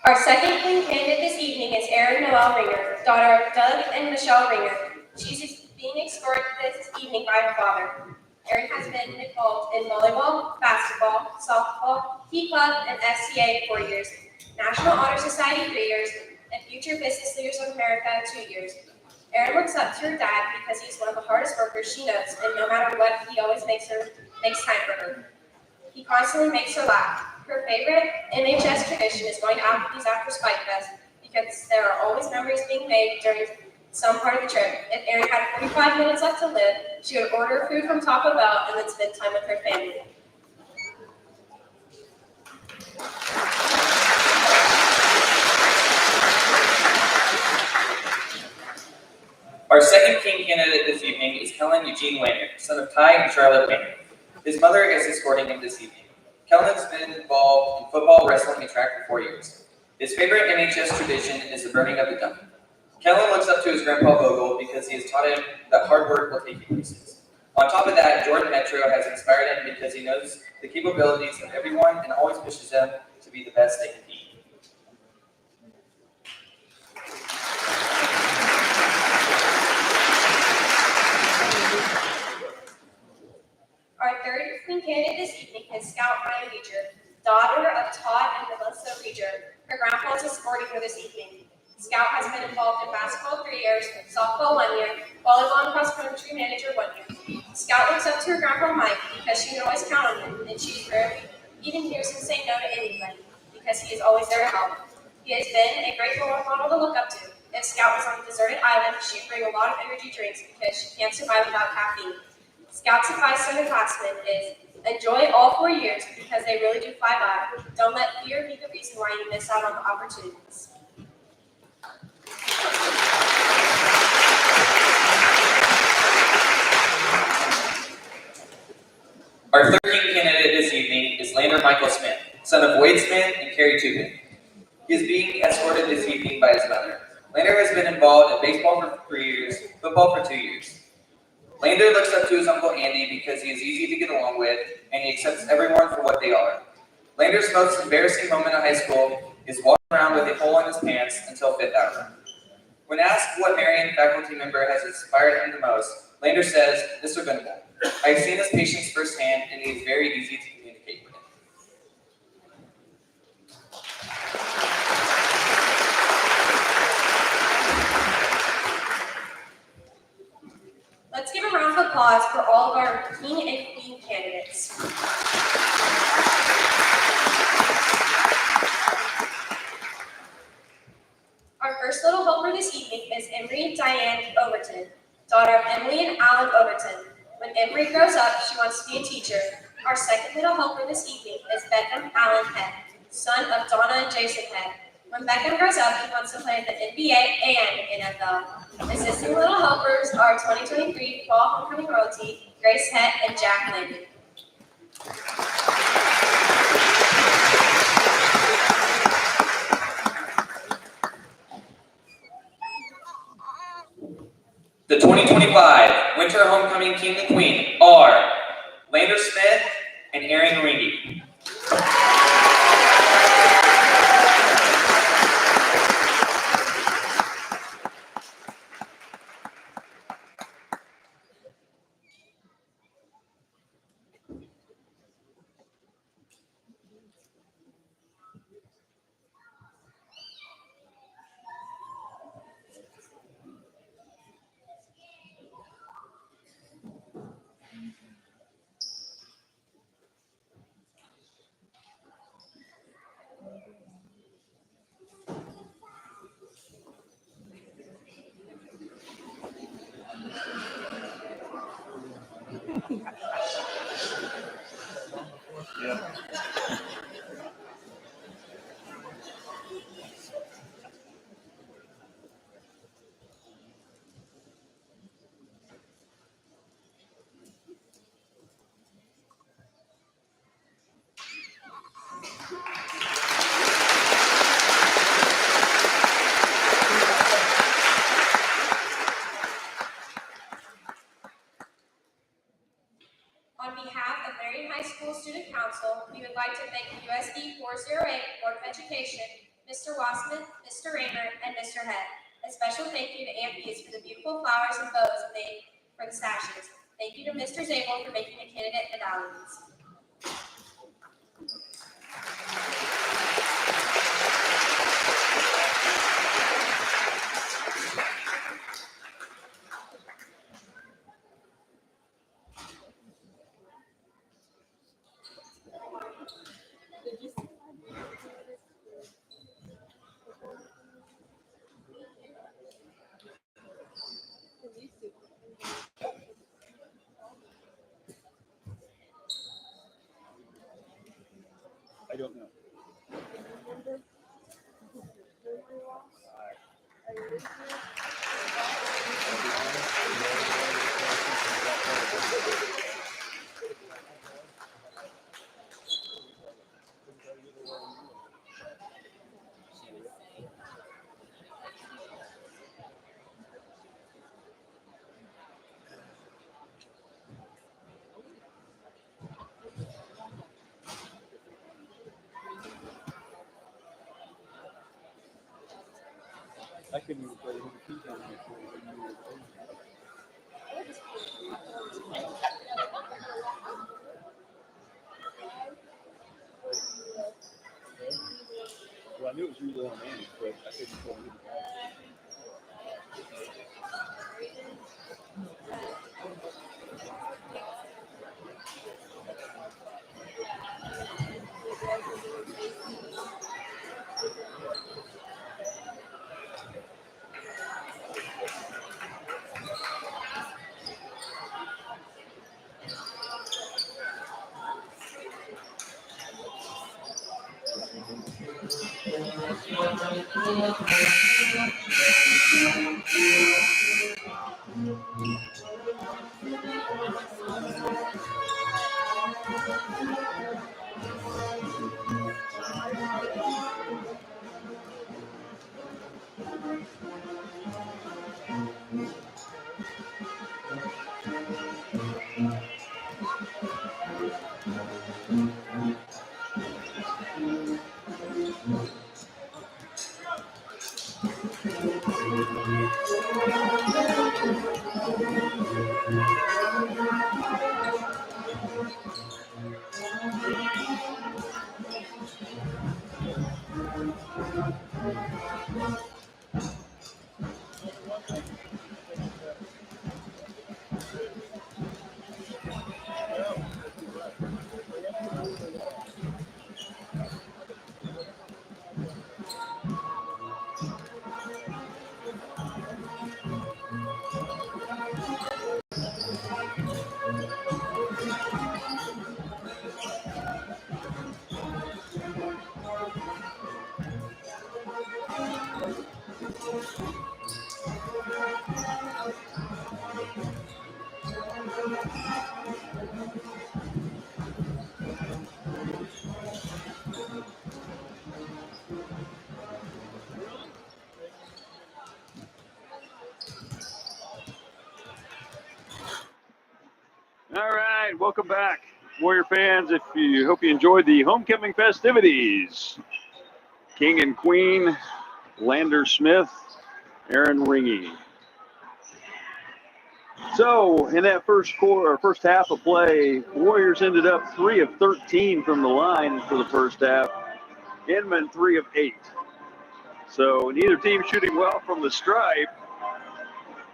Our second queen candidate this evening is Erin Noelle Ringer, daughter of Doug and Michelle Ringer. She's being escorted this evening by her father. Erin has been involved in volleyball, basketball, softball, Key Club, and FCA 4 years, National Honor Society 3 years, and Future Business Leaders of America 2 years. Erin looks up to her dad because he's one of the hardest workers she knows, and no matter what, he always makes time for her. He constantly makes her laugh. Her favorite MHS tradition is going to Applebee's after Spike Fest because there are always memories being made during some part of the trip. If Erin had 45 minutes left to live, she would order food from Taco Bell and then spend time with her family. Our second king candidate this evening is Kellen Eugene Wayner, son of Ty and Charlotte Wayner. His mother is escorting him this evening. Kellen has been involved in football, wrestling, and track for 4 years. His favorite MHS tradition is the burning of the dump. Kellen looks up to his grandpa Vogel because he has taught him that hard work will take you places. On top of that, Jordan Metro has inspired him because he knows the capabilities of everyone and always pushes them to be the best they can be. Our third queen candidate this evening is Scout Marion Beecher, daughter of Todd and Melissa Beecher. Her grandpa is escorting her this evening. Scout has been involved in basketball 3 years, softball 1 year, volleyball and cross-country manager 1 year. Scout looks up to her grandpa Mike because she can always count on him, and she rarely even hears him say no to anybody because he is always there to help. He has been a great role model to look up to. If Scout was on a deserted island, she'd bring a lot of energy drinks because she can't survive without caffeine. Scout's advice to underclassmen is enjoy all 4 years because they really do fly by. Don't let fear be the reason why you miss out on the opportunities. Our third team candidate this evening is Lander Michael Smith, son of Wade Smith and Carrie Tubin. He is being escorted this evening by his mother. Lander has been involved in baseball for 3 years, football for 2 years. Lander looks up to his uncle Andy because he is easy to get along with, and he accepts everyone for what they are. Lander's most embarrassing moment in high school is walking around with a hole in his pants until 5th hour. When asked what Marion faculty member has inspired him the most, Lander says, Mr. Venable. I've seen his patience firsthand, and he is very easy to communicate with. Let's give a round of applause for all of our king and queen candidates. Our first little helper this evening is Emery Diane Overton, daughter of Emily and Alan Overton. When Emery grows up, she wants to be a teacher. Our second little helper this evening is Beckham Allen Head, son of Donna and Jason Head. When Beckham grows up, he wants to play in the NBA and NFL. Assisting little helpers are 2023 Fall Homecoming Royalty, Grace Head, and Jack Landon. The 2025 Winter Homecoming King and Queen are Lander Smith and Aaron Ringy. On behalf of Marion High School Student Council, we would like to thank the USD 408 Board of Education, Mr. Wassman, Mr. Raymer, and Mr. Head. A special thank you to Aunt Bees for the beautiful flowers and bows made for the sashes. Thank you to Mr. Zabel for making the candidate medallions. I don't know. I couldn't even play the key on my phone. Well, I knew it was you, little man, but I couldn't play it. All right, welcome back, Warrior fans. Hope you enjoyed the homecoming festivities. King and Queen, Lander Smith, Aaron Ringy. So in that first half of play, Warriors ended up 3 of 13 from the line for the first half. Inman 3 of 8. So neither team shooting well from the stripe.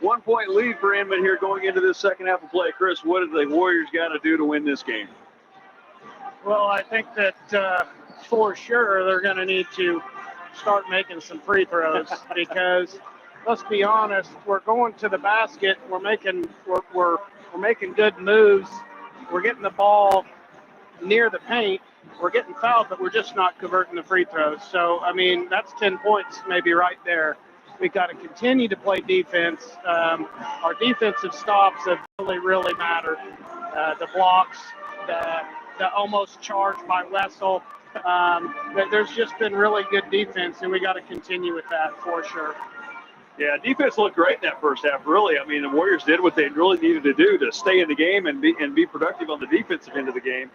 1 point lead for Inman here going into this second half of play. Chris, what do the Warriors got to do to win this game? Well, I think that for sure they're going to need to start making some free throws because let's be honest, we're going to the basket, we're making good moves, we're getting the ball near the paint, we're getting fouled, but we're just not converting the free throws. So I mean that's 10 points maybe right there. We've got to continue to play defense. Our defensive stops have really mattered. The blocks, the almost charged by Wessel. There's just been really good defense, and we got to continue with that for sure. Yeah, defense looked great in that first half, really. I mean, the Warriors did what they really needed to do to stay in the game and be productive on the defensive end of the game.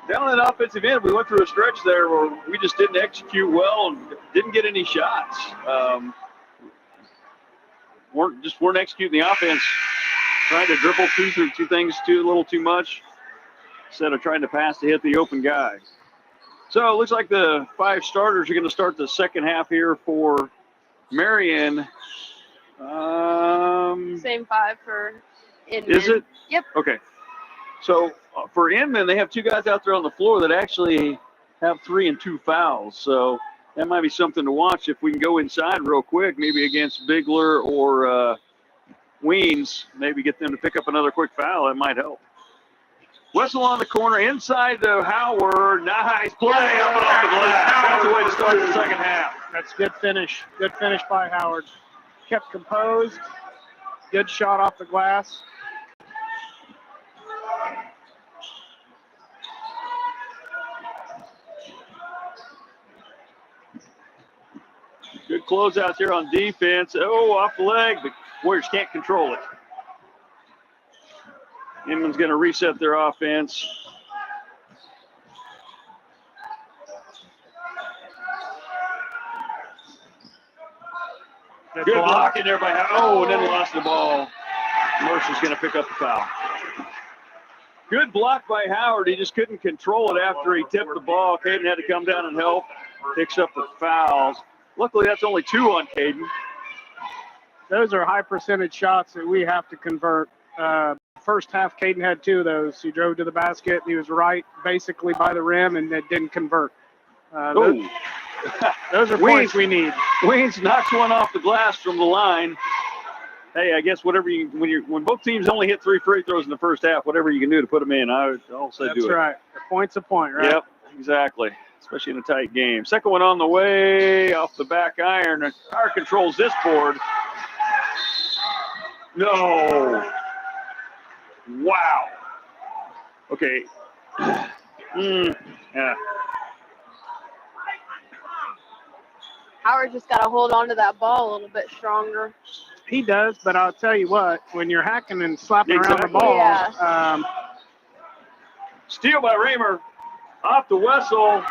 Down on the offensive end, we went through a stretch there where we just didn't execute well and didn't get any shots. Weren't executing the offense, trying to dribble through things a little too much instead of trying to pass to hit the open guy. So it looks like the 5 starters are going to start the second half here for Marion. Same 5 for Inman. Is it? Yep. Okay. So for Inman, they have 2 guys out there on the floor that actually have 3 and 2 fouls. So that might be something to watch if we can go inside real quick, maybe against Bigler or Weens, maybe get them to pick up another quick foul. That might help. Wessel on the corner, inside to Howard. Nice play up and off the glass. That's the way to start the second half. That's good finish. Good finish by Howard. Kept composed. Good shot off the glass. Good closeouts here on defense. Oh, off the leg. The Warriors can't control it. Inman's going to reset their offense. Good blocking there by Howard. And then lost the ball. Mercer's going to pick up the foul. Good block by Howard. He just couldn't control it after he tipped the ball. Caden had to come down and help. Picks up the fouls. Luckily, that's only 2 on Caden. Those are high percentage shots that we have to convert. First half, Caden had 2 of those. He drove to the basket. He was right basically by the rim, and it didn't convert. Those are points we need. Weens knocks one off the glass from the line. Hey, I guess when both teams only hit 3 free throws in the first half, whatever you can do to put them in, I'll say do it. That's right. A point's a point, right? Yep, exactly. especially in a tight game. Second one on the way, off the back iron. And Power controls this board. No. Wow. Okay. Yeah. Howard just got to hold on to that ball a little bit stronger. He does, but I'll tell you what, when you're hacking and slapping around the Exactly. ball, Yeah. Steal by Raymer. Off the Wessel.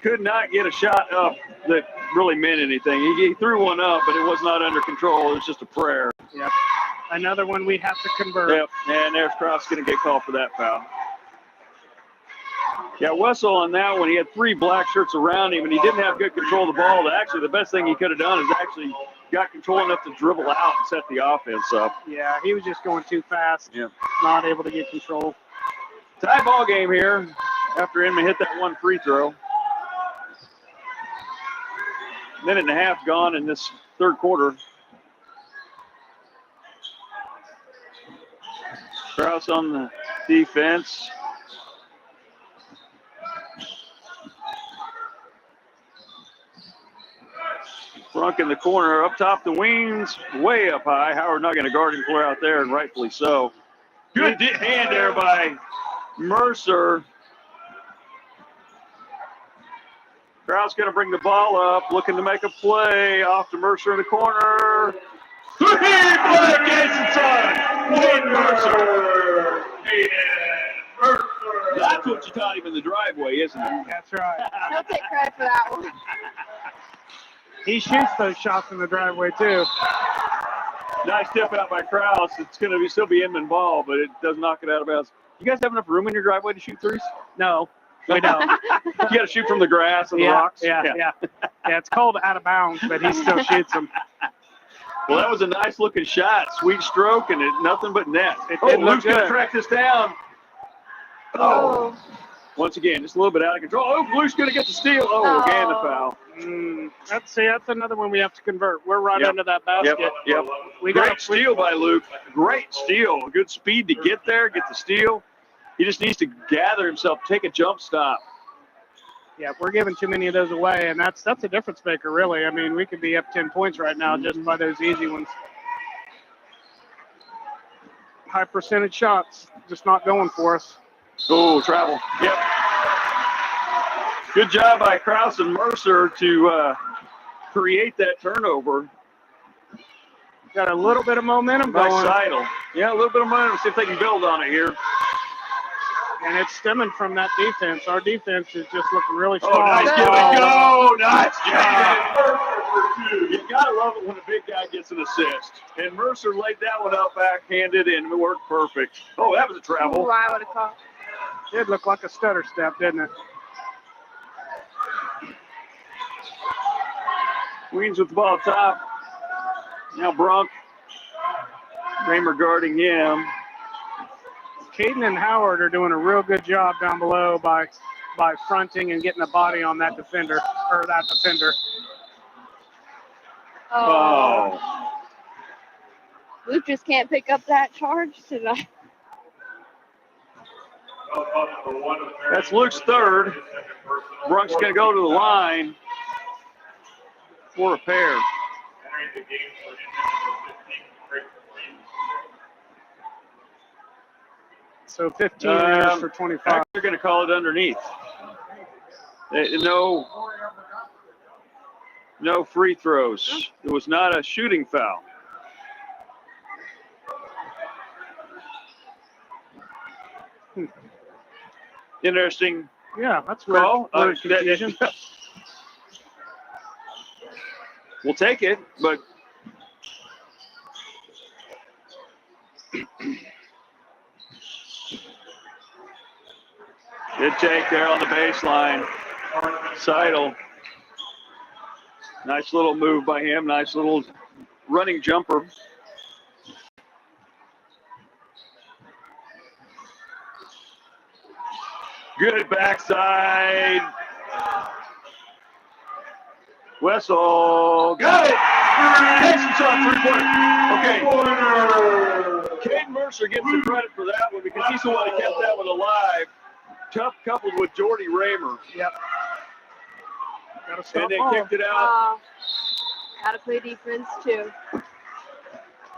Could not get a shot up that really meant anything. He threw one up, but it was not under control. It was just a prayer. yep. Another one we have to convert. Yep. And there's Cross going to get called for that foul. Yeah, Wessel on that one, he had 3 black shirts around him, and he didn't have good control of the ball. Actually, the best thing he could have done is actually got control enough to dribble out and set the offense up. Yeah, he was just going too fast. Yeah. Not able to get control. Tie ball game here after Inman hit that 1 free throw. Minute and a half gone in this third quarter. Krause on the defense. Brunk in the corner, up top the wings, way up high. Howard not going to guard him clear out there, and rightfully so. Good hand there by Mercer. Krause going to bring the ball up, looking to make a play. Off to Mercer in the corner. Three, Black Jason Wade Mercer. Mercer. That's what you taught him in the driveway, isn't it? That's right. He'll take credit for that one. He shoots those shots in the driveway, too. Nice step out by Krause. It's going to still be Inman ball, but it does knock it out of bounds. You guys have enough room in your driveway to shoot threes? No, we don't. You got to shoot from the grass and the rocks? Yeah, it's called out of bounds, but he still shoots them. Well, that was a nice looking shot. Sweet stroke, and it nothing but net. didn't look Luke's going to good. track this down. Oh. Once again, just a little bit out of control. Oh, Luke's going to get the steal. Oh, again the foul. That's another one we have to convert. We're right under that basket. Yep. Great steal by Luke. Great steal. Good speed to get there, get the steal. He just needs to gather himself, take a jump stop. Yeah, we're giving too many of those away, and that's a difference maker, really. I mean, we could be up 10 points right now just by those easy ones. High percentage shots, just not going for us. Oh, travel. Yep. Good job by Krause and Mercer to create that turnover. Got a little bit of momentum By going. Seidel. Yeah, a little bit of momentum. See if they can build on it here. And it's stemming from that defense. Our defense is just looking really strong. Oh, nice give and go. Nice job. You got to love it when a big guy gets an assist. And Mercer laid that one up backhanded, and it worked perfect. Oh, that was a travel. Ooh, I would have caught. It looked like a stutter step, didn't it? Weens with the ball top. Now Brunk. Kramer guarding him. Caden and Howard are doing a real good job down below by fronting and getting a body on that defender. Oh. Luke just can't pick up that charge tonight. That's Luke's third. Brunk's going to go to the line for a pair. So 15 minutes for 25. They're going to call it underneath. No free throws. It was not a shooting foul. Interesting. Yeah, that's weird. Call. Confusion. We'll take it, but good take there on the baseline. Seidel. Nice little move by him. Nice little running jumper. Good backside. Wessel. Got it. Excellent shot, 3-pointer. Okay. Caden Mercer gets the credit for that one because he's the one that kept that one alive. tough coupled with Jordy Raymer. Yep. Gotta stop And they ball. kicked it out. Gotta play defense too.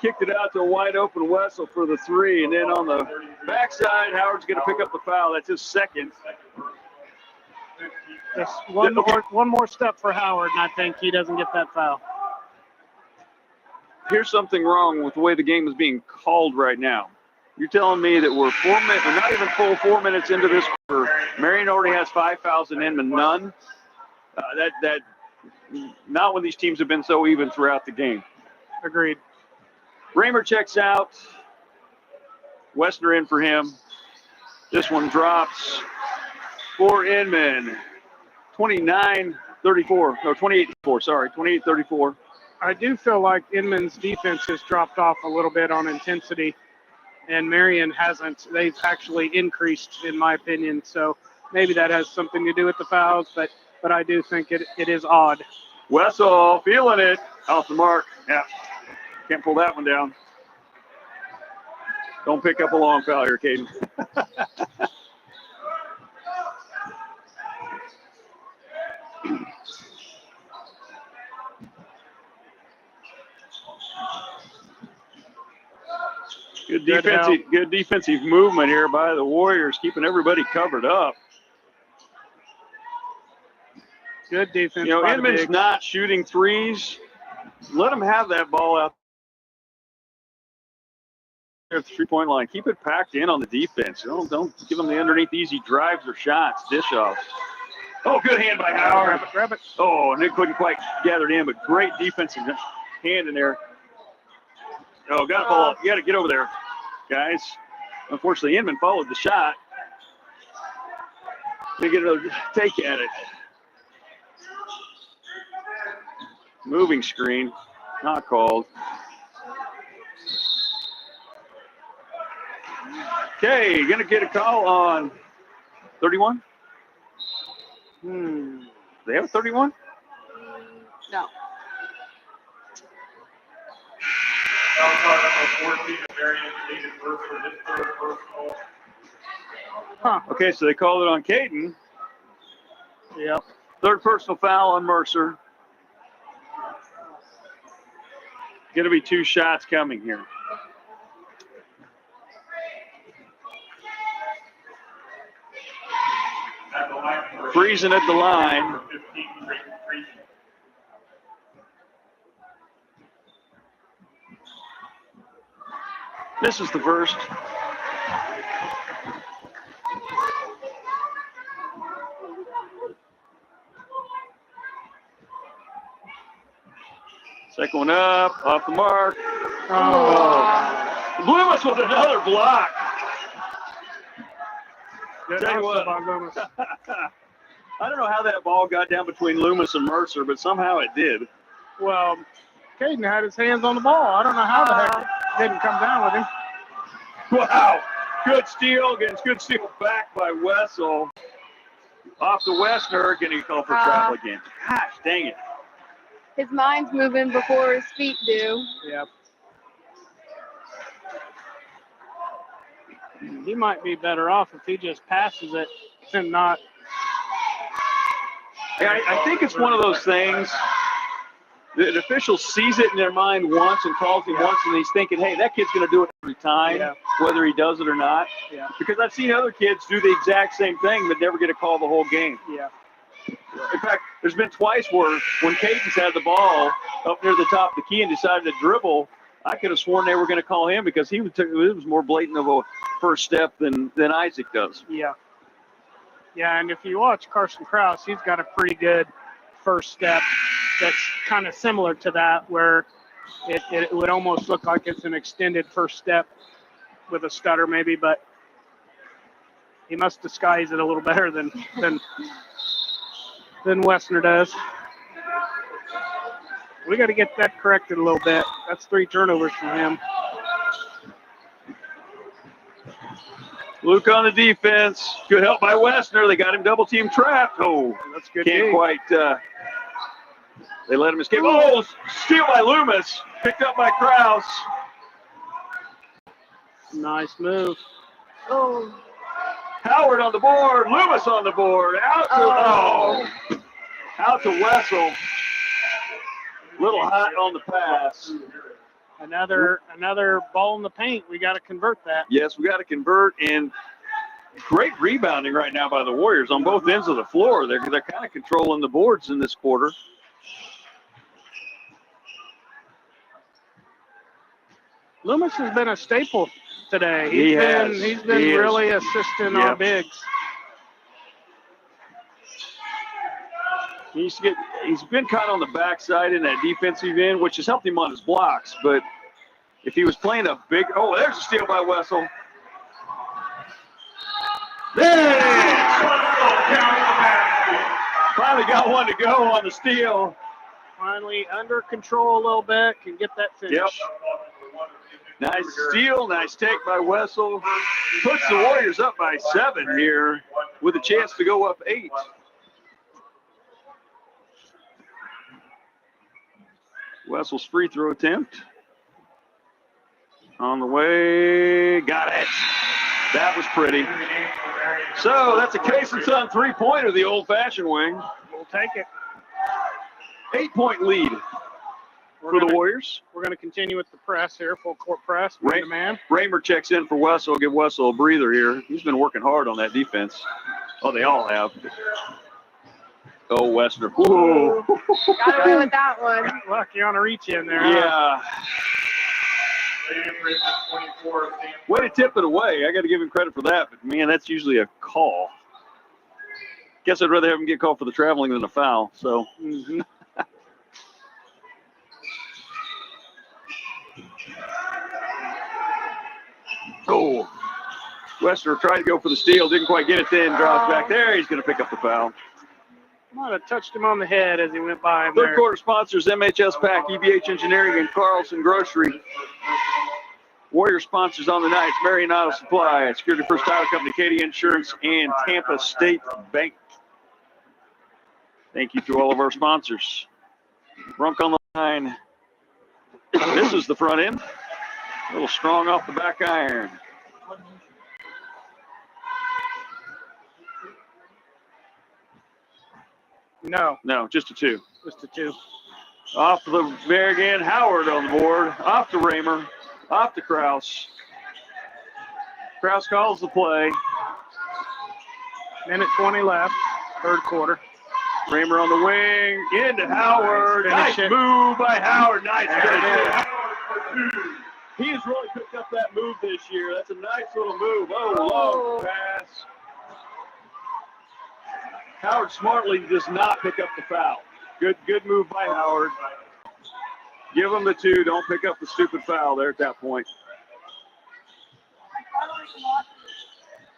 Kicked it out to a wide open Wessel for the 3. And then on the backside, Howard's going to pick up the foul. That's his second. Just one more step for Howard, and I think he doesn't get that foul. Here's something wrong with the way the game is being called right now. You're telling me that we're 4 minutes, or not even full 4 minutes into this quarter. Marion already has 5 fouls and Inman none. Not when these teams have been so even throughout the game. Agreed. Raymer checks out. Wessner in for him. This one drops for Inman. 29-34, no, 28-34, sorry, 28-34. I do feel like Inman's defense has dropped off a little bit on intensity, and Marion hasn't. They've actually increased, in my opinion. So maybe that has something to do with the fouls, but I do think it is odd. Wessel feeling it. Off the mark. Yeah. Can't pull that one down. Don't pick up a long foul here, Caden. Good defensive movement here by the Warriors, keeping everybody covered up. Good defense. You know, Inman's not shooting threes. Let them have that ball out there at the 3-point line. Keep it packed in on the defense. Don't give them the underneath easy drives or shots, dish offs. Oh, good hand by Howard. Grab it. Oh, and it couldn't quite gather it in, but great defensive hand in there. Oh, got to follow. You got to get over there, guys. Unfortunately, Inman followed the shot. They get another take at it. Moving screen, not called. Okay, gonna get a call on 31. They have a 31? No. Huh. Okay, so they called it on Caden. Yep. Third personal foul on Mercer. Going to be 2 shots coming here. Freezing at the line. This is the first. Second one up, off the mark. Oh. Loomis with another block. Tell you what, I don't know how that ball got down between Loomis and Mercer, but somehow it did. Well, Caden had his hands on the ball. I don't know how the heck it didn't come down with him. Wow. Good steal. Good steal back by Wessel. Off to Wessner. Getting a call for travel again. Gosh, dang it. His mind's moving before his feet do. Yep. He might be better off if he just passes it and not. Yeah, I think it's one of those things. The official sees it in their mind once and calls him once, and he's thinking, hey, that kid's going to do it every time, whether he does it or not. Yeah. Because I've seen other kids do the exact same thing but never get a call the whole game. Yeah. In fact, there's been twice where when Caden's had the ball up near the top of the key and decided to dribble, I could have sworn they were going to call him because it was more blatant of a first step than Isaac does. Yeah. Yeah, and if you watch Carson Krause, he's got a pretty good first step that's kind of similar to that, where it would almost look like it's an extended first step with a stutter maybe, but he must disguise it a little better than Wessner does. We got to get that corrected a little bit. That's 3 turnovers from him. Luke on the defense. Good help by Wessner. They got him double team trapped. Oh, that's good. Can't quite. They let him escape. Oh, steal by Loomis. Picked up by Krause. Nice move. Oh. Howard on the board. Loomis on the board. Out to Wessel. Little hot on the pass. Another ball in the paint. We got to convert that. Yes, we got to convert, and great rebounding right now by the Warriors on both ends of the floor. They're kind of controlling the boards in this quarter. Loomis has been a staple today. He's been He really assisting our bigs. He's been kind of on the backside in that defensive end, which has helped him on his blocks. But if he was playing a big, there's a steal by Wessel. Finally got one to go on the steal. Finally under control a little bit, can get that finish. Yep. Nice steal, nice take by Wessel. Puts the Warriors up by 7 here with a chance to go up 8. Wessel's free throw attempt. On the way, got it. That was pretty. So that's a Kaysen-Son 3-pointer, the old-fashioned wing. We'll take it. 8-point lead for the Warriors. We're going to continue with the press here, full court press, man-to-man. Raymer checks in for Wessel. Give Wessel a breather here. He's been working hard on that defense. Oh, they all have. Oh, Westner. Whoa. Got away with that one. Lucky on a reach in there. Yeah. Way to tip it away. I got to give him credit for that, but man, that's usually a call. Guess I'd rather have him get called for the traveling than a foul. So. Mm-hmm. Oh, Westner tried to go for the steal, didn't quite get it. Then drops back there. He's going to pick up the foul. Might have touched him on the head as he went by him. Third quarter sponsors: MHS Pack, EBH Engineering, and Carlson Grocery. Warrior sponsors on the nights: Marion Auto Supply, Security First Title Company, Katie Insurance, and Tampa State Bank. Thank you to all of our sponsors. Brunk on the line. This is the front end. A little strong off the back iron. No, just a 2. Just a 2. Off to the very again, Howard on the board. Off to Raymer. Off to Kraus. Kraus calls the play. Minute 20 left, third quarter. Raymer on the wing, into Howard. Nice move by Howard. Nice. He has really picked up that move this year. That's a nice little move. Oh, long pass. Howard smartly does not pick up the foul. Good move by Howard. Give him the 2. Don't pick up the stupid foul there at that point.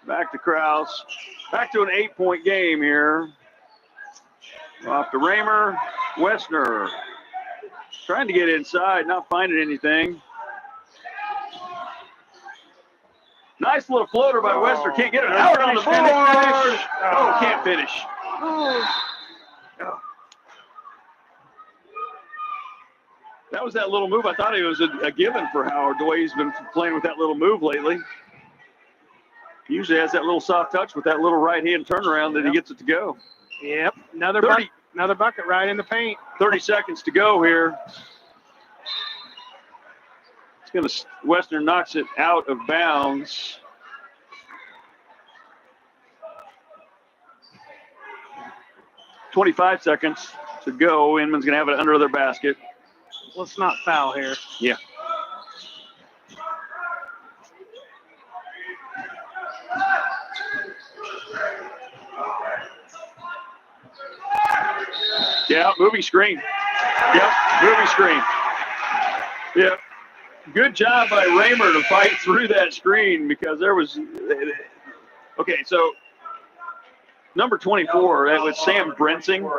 Back to Kraus. Back to an 8-point game here. Off to Raymer. Westner trying to get inside, not finding anything. Nice little floater by Westner. Can't get it. Howard on the board. Oh, can't finish. Oh. That was that little move. I thought it was a given for Howard, the way he's been playing with that little move lately. He usually has that little soft touch with that little right-hand turnaround that he gets it to go. Yep, another bucket right in the paint. 30 seconds to go here. Westner knocks it out of bounds. $25 seconds to go. Inman's going to have it under their basket. Let's not foul here. Yeah. Yeah, moving screen. Yep, moving screen. Yep. Good job by Raymer to fight through that screen because there was – okay, so number 24, that was Sam Brensing.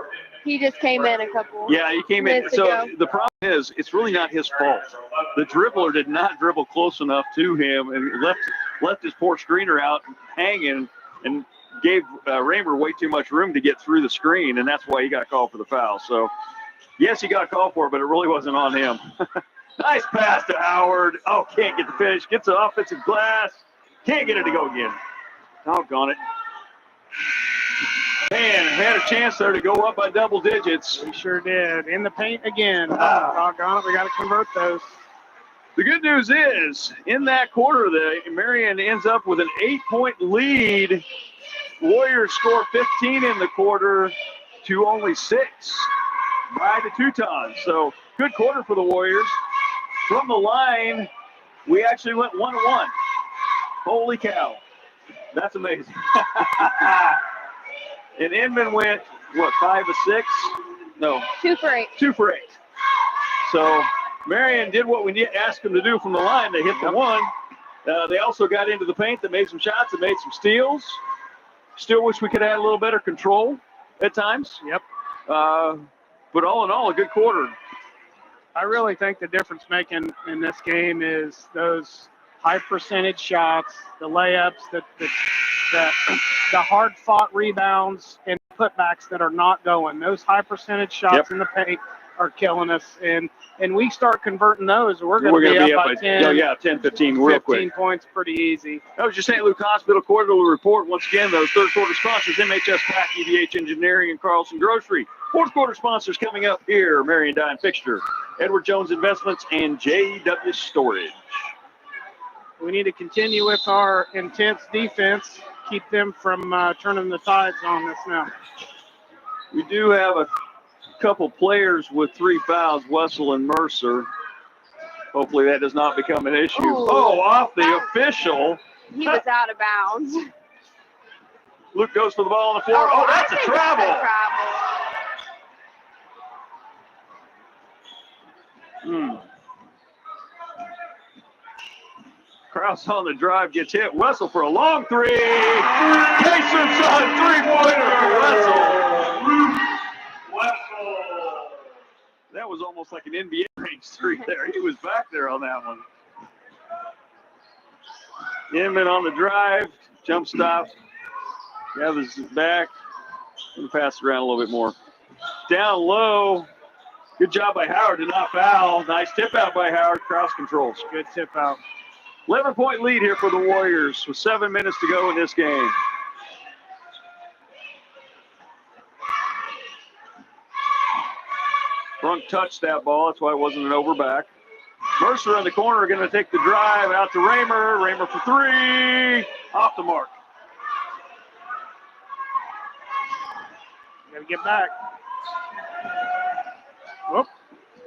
He just came in a couple. Yeah, he came in. So the problem is it's really not his fault. The dribbler did not dribble close enough to him and left his poor screener out hanging and gave Raymer way too much room to get through the screen, and that's why he got called for the foul. So, yes, he got called for it, but it really wasn't on him. Nice pass to Howard. Oh, can't get the finish. Gets the offensive glass. Can't get it to go again. Doggone it. Man, had a chance there to go up by double digits. We sure did. In the paint again. Doggone it, we got to convert those. The good news is, in that quarter, Marion ends up with an 8-point lead. Warriors score 15 in the quarter to only 6 by the Teutons. So good quarter for the Warriors. From the line, we actually went 1-1. Holy cow. That's amazing. And Inman went, what, 5 of 6? No. 2 for 8. 2 for 8. So Marion did what we asked them to do from the line. They hit the one. They also got into the paint. They made some shots. They made some steals. Still wish we could have had a little better control at times. Yep. But all in all, a good quarter. I really think the difference making in this game is those high percentage shots, the layups, the hard fought rebounds and putbacks that are not going. Those high percentage shots in the paint are killing us, and we start converting those, we're going to be up by 10, 15 real quick. 15 points pretty easy. That was your St. Luke Hospital quarterly report. Once again, those third quarter sponsors, MHS Pack, EVH Engineering, and Carlson Grocery. Fourth quarter sponsors coming up here, Marion Dine Fixture, Edward Jones Investments, and JW Storage. We need to continue with our intense defense, keep them from turning the tides on us now. We do have a couple players with 3 fouls, Wessel and Mercer. Hopefully that does not become an issue. Ooh, off the official. He was out of bounds. Luke goes for the ball on the floor. Oh, that's a travel. Krause on the drive gets hit. Wessel for a long 3. Jason's on 3-pointer for Wessel. That was almost like an NBA range 3 there. He was back there on that one. Inman on the drive, jump stop, gathers his back, and pass around a little bit more. Down low, good job by Howard to not foul. Nice tip out by Howard, Krause controls. Good tip out. 11-point lead here for the Warriors with 7 minutes to go in this game. Brunk touched that ball. That's why it wasn't an overback. Mercer in the corner going to take the drive out to Raymer. Raymer for 3. Off the mark. Got to get back. Whoop.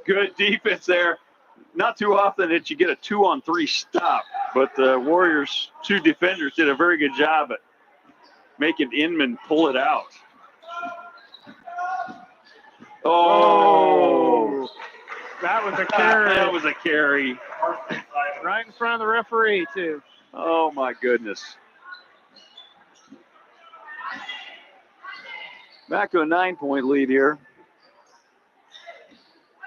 Good defense there. Not too often that you get a 2-on-3 stop, but the Warriors' 2 defenders did a very good job at making Inman pull it out. Oh, that was a carry. That was a carry. Right in front of the referee, too. Oh, my goodness. Back to a 9-point lead here.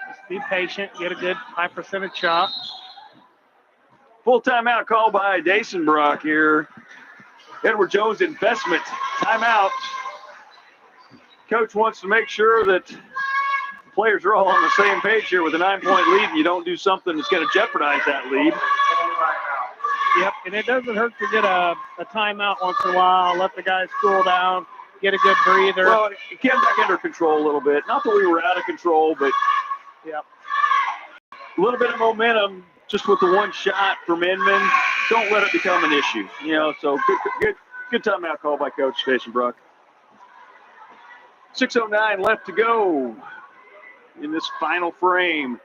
Just be patient, get a good high percentage shot. Full timeout call by Dasenbrock here. Edward Jones Investment timeout. Coach wants to make sure that players are all on the same page here with a 9-point lead, and you don't do something that's going to jeopardize that lead. Yep, and it doesn't hurt to get a timeout once in a while, let the guys cool down, get a good breather. Well, get back under control a little bit. Not that we were out of control, but yep, a little bit of momentum just with the one shot from Inman. Don't let it become an issue. So good timeout call by Coach Dasenbrock. 6:09 left to go in this final frame.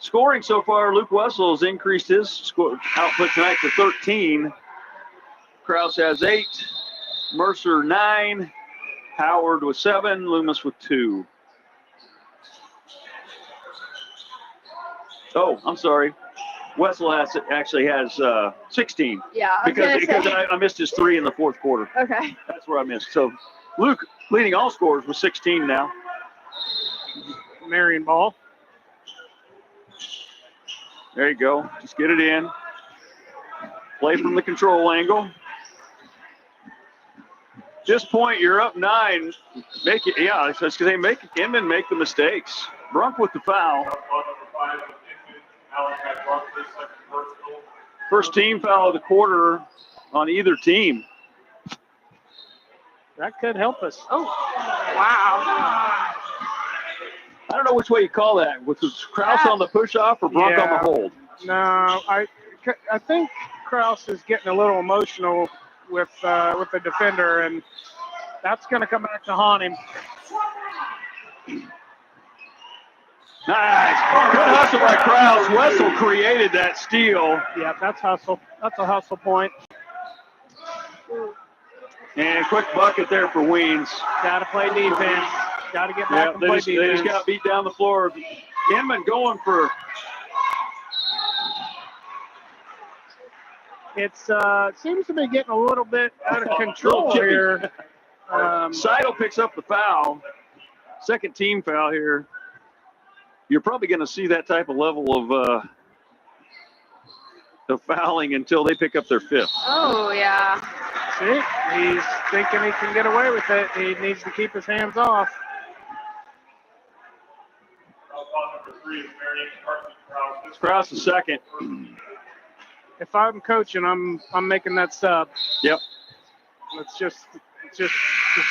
Scoring so far, Luke Wessel has increased his output tonight to 13. Krause has 8. Mercer 9. Howard with 7. Loomis with 2. Oh, I'm sorry. Wessel actually has 16. Yeah, because I missed his 3 in the fourth quarter. Okay. That's where I missed. So Luke leading all scorers with 16 now. Marion ball. There you go. Just get it in. Play from the control angle. At this point, you're up 9. Make it, yeah. So it's because make Inman make the mistakes. Brunk with the foul. First team foul of the quarter on either team. That could help us. Oh, wow. I don't know which way you call that. Was Kraus on the push-off or Bronk on the Yeah. hold? No, I think Kraus is getting a little emotional with the defender, and that's going to come back to haunt him. Nice. Good hustle by Kraus. Wessel created that steal. Yeah, that's hustle. That's a hustle point. And quick bucket there for Weens. Got to play defense. Got to get back and play defense. They just got beat down the floor. Inman going for. It seems to be getting a little bit out of control here. Seidel picks up the foul. Second team foul here. You're probably going to see that type of level of fouling until they pick up their fifth. Oh, yeah. See, he's thinking he can get away with it. He needs to keep his hands off. Number 3 is Marion Kraus. Kraus is second. If I'm coaching, I'm making that sub. Yep. It's just the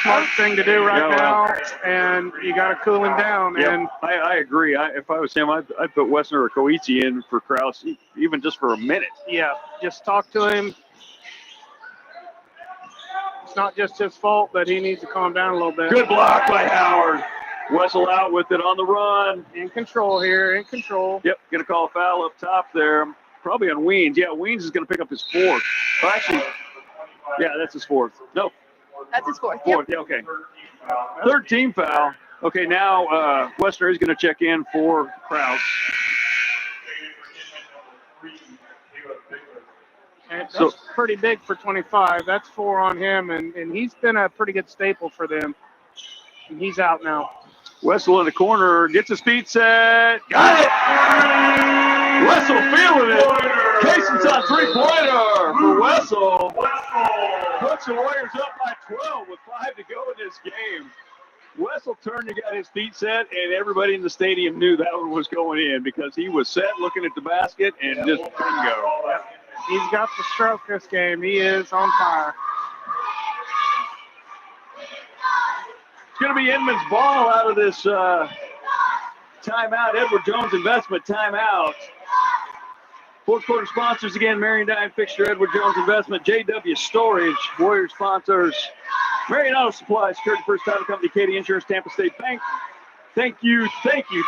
smart thing to do right now, and you got to cool him down. Yep. And I agree. If I was him, I'd put Wessner or Koichi in for Kraus, even just for a minute. yeah, just talk to him. It's not just his fault, but he needs to calm down a little bit. Good block by Howard. Wessel out with it on the run. In control here, in control. Yep, going to call a foul up top there. Probably on Weens. Yeah, Weens is going to pick up his fourth. Oh, actually, yeah, that's his fourth. No. That's his fourth. Fourth, yeah, okay. Third team foul. Okay, now Wessner is going to check in for Kraus. And that's pretty big for 25. That's 4 on him, and he's been a pretty good staple for them. And he's out now. Wessel in the corner, gets his feet set. Got it! Wessel feeling it. Cason's on three-pointer for Wessel. Puts the Warriors up by 12 with 5 to go in this game. Wessel turned and got his feet set, and everybody in the stadium knew that one was going in because he was set looking at the basket and just bingo. He's got the stroke this game. He is on fire. It's going to be Inman's ball out of this timeout, Edward Jones Investment timeout. Fourth quarter sponsors again, Marion Dine Fixture, Edward Jones Investment, JW Storage, Warrior sponsors, Marion Auto Supply, Security First Title Company, Katie Insurance, Tampa State Bank. Thank you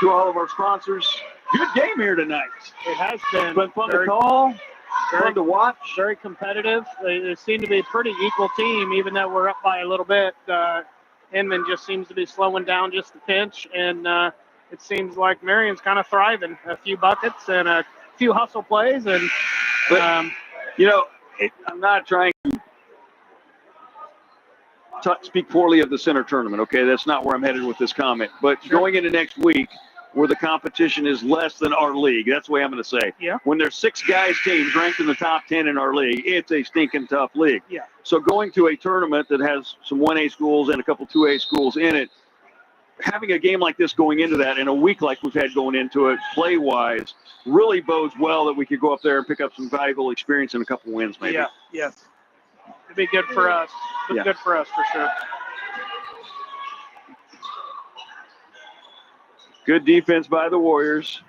to all of our sponsors. Good game here tonight. It has been. It's been fun to call, fun to watch. Very competitive. They seem to be a pretty equal team, even though we're up by a little bit. Inman just seems to be slowing down just a pinch, and it seems like Marion's kind of thriving. A few buckets and a few hustle plays, and I'm not trying to speak poorly of the center tournament. Okay, that's not where I'm headed with this comment. But going into next week, where the competition is less than our league, that's the way I'm going to say. Yeah. When there's 6 guys teams ranked in the top 10 in our league, it's a stinking tough league. Yeah. So going to a tournament that has some 1A schools and a couple 2A schools in it, having a game like this going into that and a week like we've had going into it, play-wise, really bodes well that we could go up there and pick up some valuable experience and a couple wins maybe. Yeah, yes. It'd be good for us. Good for us for sure. Good defense by the Warriors.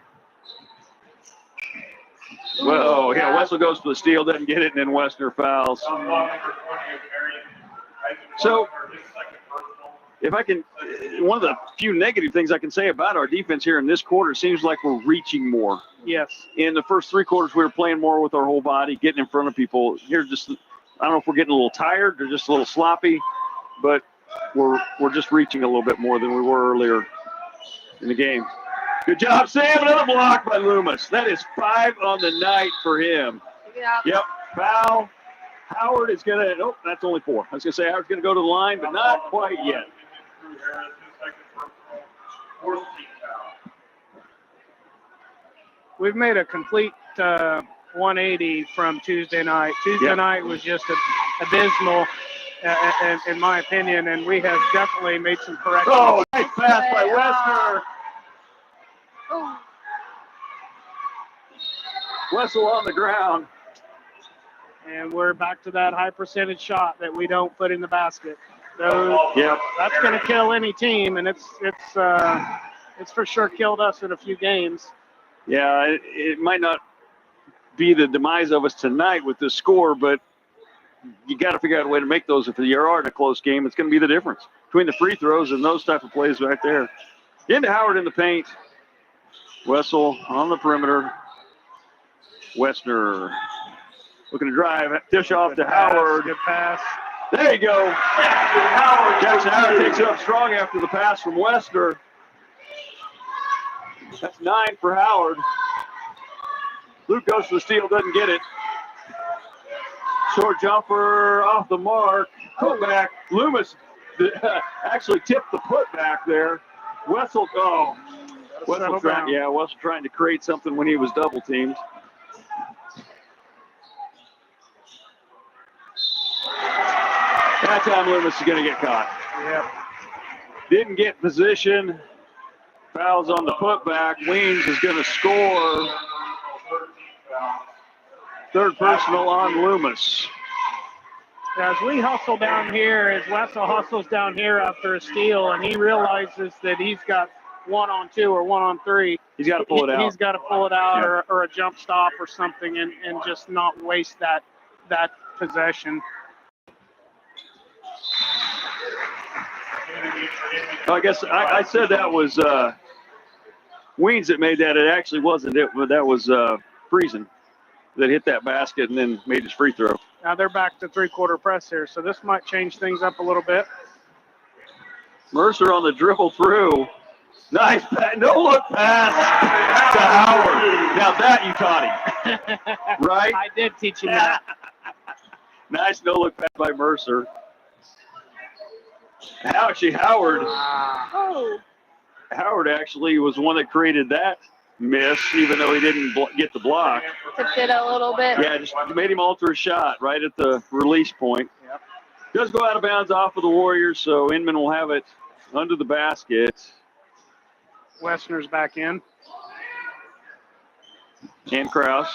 Well, yeah, Wessel goes for the steal, doesn't get it, and then Wessner fouls. So, if I can, one of the few negative things I can say about our defense here in this quarter, seems like we're reaching more. Yes. In the first 3 quarters, we were playing more with our whole body, getting in front of people. Here, just, I don't know if we're getting a little tired or just a little sloppy, but we're just reaching a little bit more than we were earlier in the game. Good job, Sam. Another block by Loomis. That is 5 on the night for him. Yeah. Yep. Foul. Howard is going to, nope, that's only 4. I was going to say Howard's going to go to the line, but not quite yet. We've made a complete 180 from Tuesday night. Tuesday night was just abysmal, in my opinion, and we have definitely made some corrections. Oh, nice pass by Wessner. Oh. Wessel on the ground. And we're back to that high percentage shot that we don't put in the basket. So Yep. that's going to kill any team, and it's for sure killed us in a few games. Yeah, it might not be the demise of us tonight with this score, but you got to figure out a way to make those. If you are in a close game, it's going to be the difference between the free throws and those type of plays right there. Into Howard in the paint. Wessel on the perimeter. Westner looking to drive. Dish off to Howard. Good pass. There you go. Jackson Howard takes it up strong after the pass from Westner. That's 9 for Howard. Luke goes for the steal, doesn't get it. Short jumper off the mark. Putback. Loomis actually tipped the putback there. Wessel, Wessel trying to create something when he was double teamed. That time Loomis is going to get caught. Yep. Didn't get position. Fouls on the putback. Weems is going to score. Third personal on Loomis. As we hustle down here, as Wessel hustles down here after a steal, and he realizes that he's got 1-on-2 or 1-on-3. He's got to pull it out. He's got to pull it out, or a jump stop or something, and just not waste that possession. I guess I said that was Weens that made that. It actually wasn't. That was Friesen that hit that basket and then made his free throw. Now they're back to three-quarter press here, so this might change things up a little bit. Mercer on the dribble through. Nice no-look pass to Howard. Now that you taught him, right? I did teach him that. Nice no-look pass by Mercer. Actually, Howard actually was the one that created that miss, even though he didn't get the block. Tipped it a little bit. Yeah, just made him alter a shot right at the release point. Yep. Does go out of bounds off of the Warriors, so Inman will have it under the basket. Westner's back in. And Krause.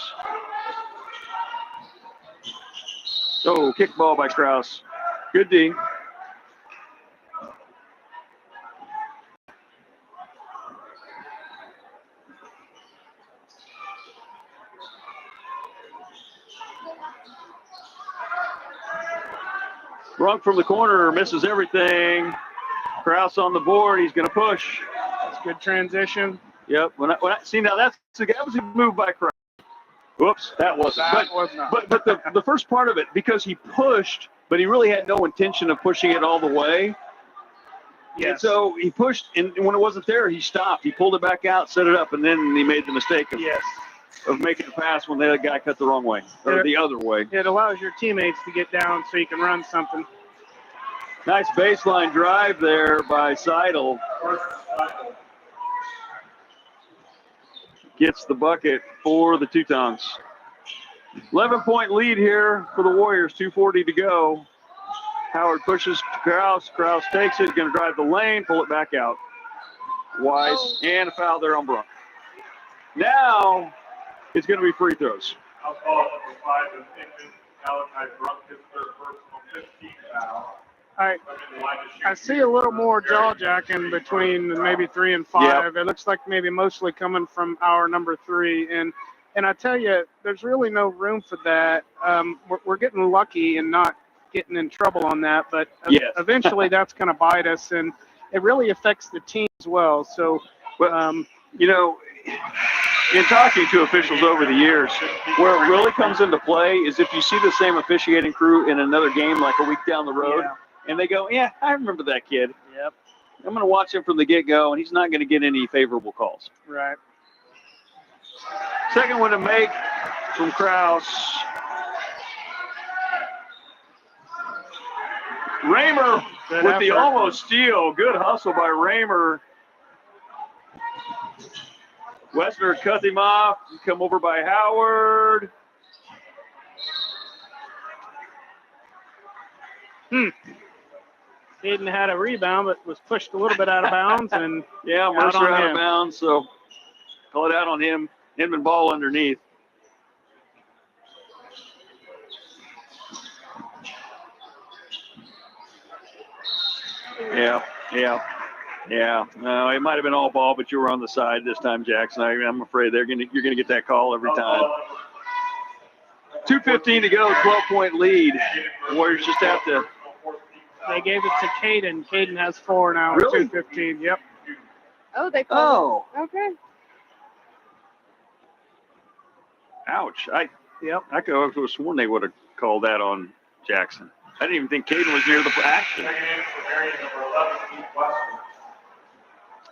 Oh, kick ball by Krause. Good D. Brunk from the corner, misses everything. Krause on the board, he's going to push. That's good transition. Yep. When I see now, that was a move by Krause. Whoops, that wasn't. Was not. But the first part of it, because he pushed, but he really had no intention of pushing it all the way. Yes. And so he pushed, and when it wasn't there, he stopped. He pulled it back out, set it up, and then he made the mistake of making a pass when the other guy cut the wrong way, or the other way. It allows your teammates to get down so you can run something. Nice baseline drive there by Seidel. Gets the bucket for the Teutons. 11-point lead here for the Warriors, 2:40 to go. Howard pushes to Krause. Krause takes it, going to drive the lane, pull it back out. Weiss, and a foul there on Brunk. Now it's going to be free throws. I'll call number 5 is Inman. Malachi Brunk, his third personal 15 foul. I see a little more jaw jacking between maybe 3 and 5. Yep. It looks like maybe mostly coming from our number 3. And I tell you, there's really no room for that. We're getting lucky and not getting in trouble on that, but eventually that's going to bite us, and it really affects the team as well. So, you know, in talking to officials over the years, where it really comes into play is if you see the same officiating crew in another game like a week down the road, and they go, yeah, I remember that kid. Yep. I'm going to watch him from the get-go, and he's not going to get any favorable calls. Right. Second one to make from Krause. Raymer with the almost steal. Good hustle by Raymer. Westner cut him off. Come over by Howard. Hayden had a rebound, but was pushed a little bit out of bounds. And Mercer out of bounds, so call it out on him. Inman ball underneath. Yeah. No, it might have been all ball, but you were on the side this time, Jackson. I'm afraid you're gonna get that call every time. 2:15 to go, 12-point lead. Warriors just have to. They gave it to Caden. Caden has 4 now. Really? 2:15. Yep. Oh, they called Oh, it. Okay. ouch! I could have sworn they would have called that on Jackson. I didn't even think Caden was near the action.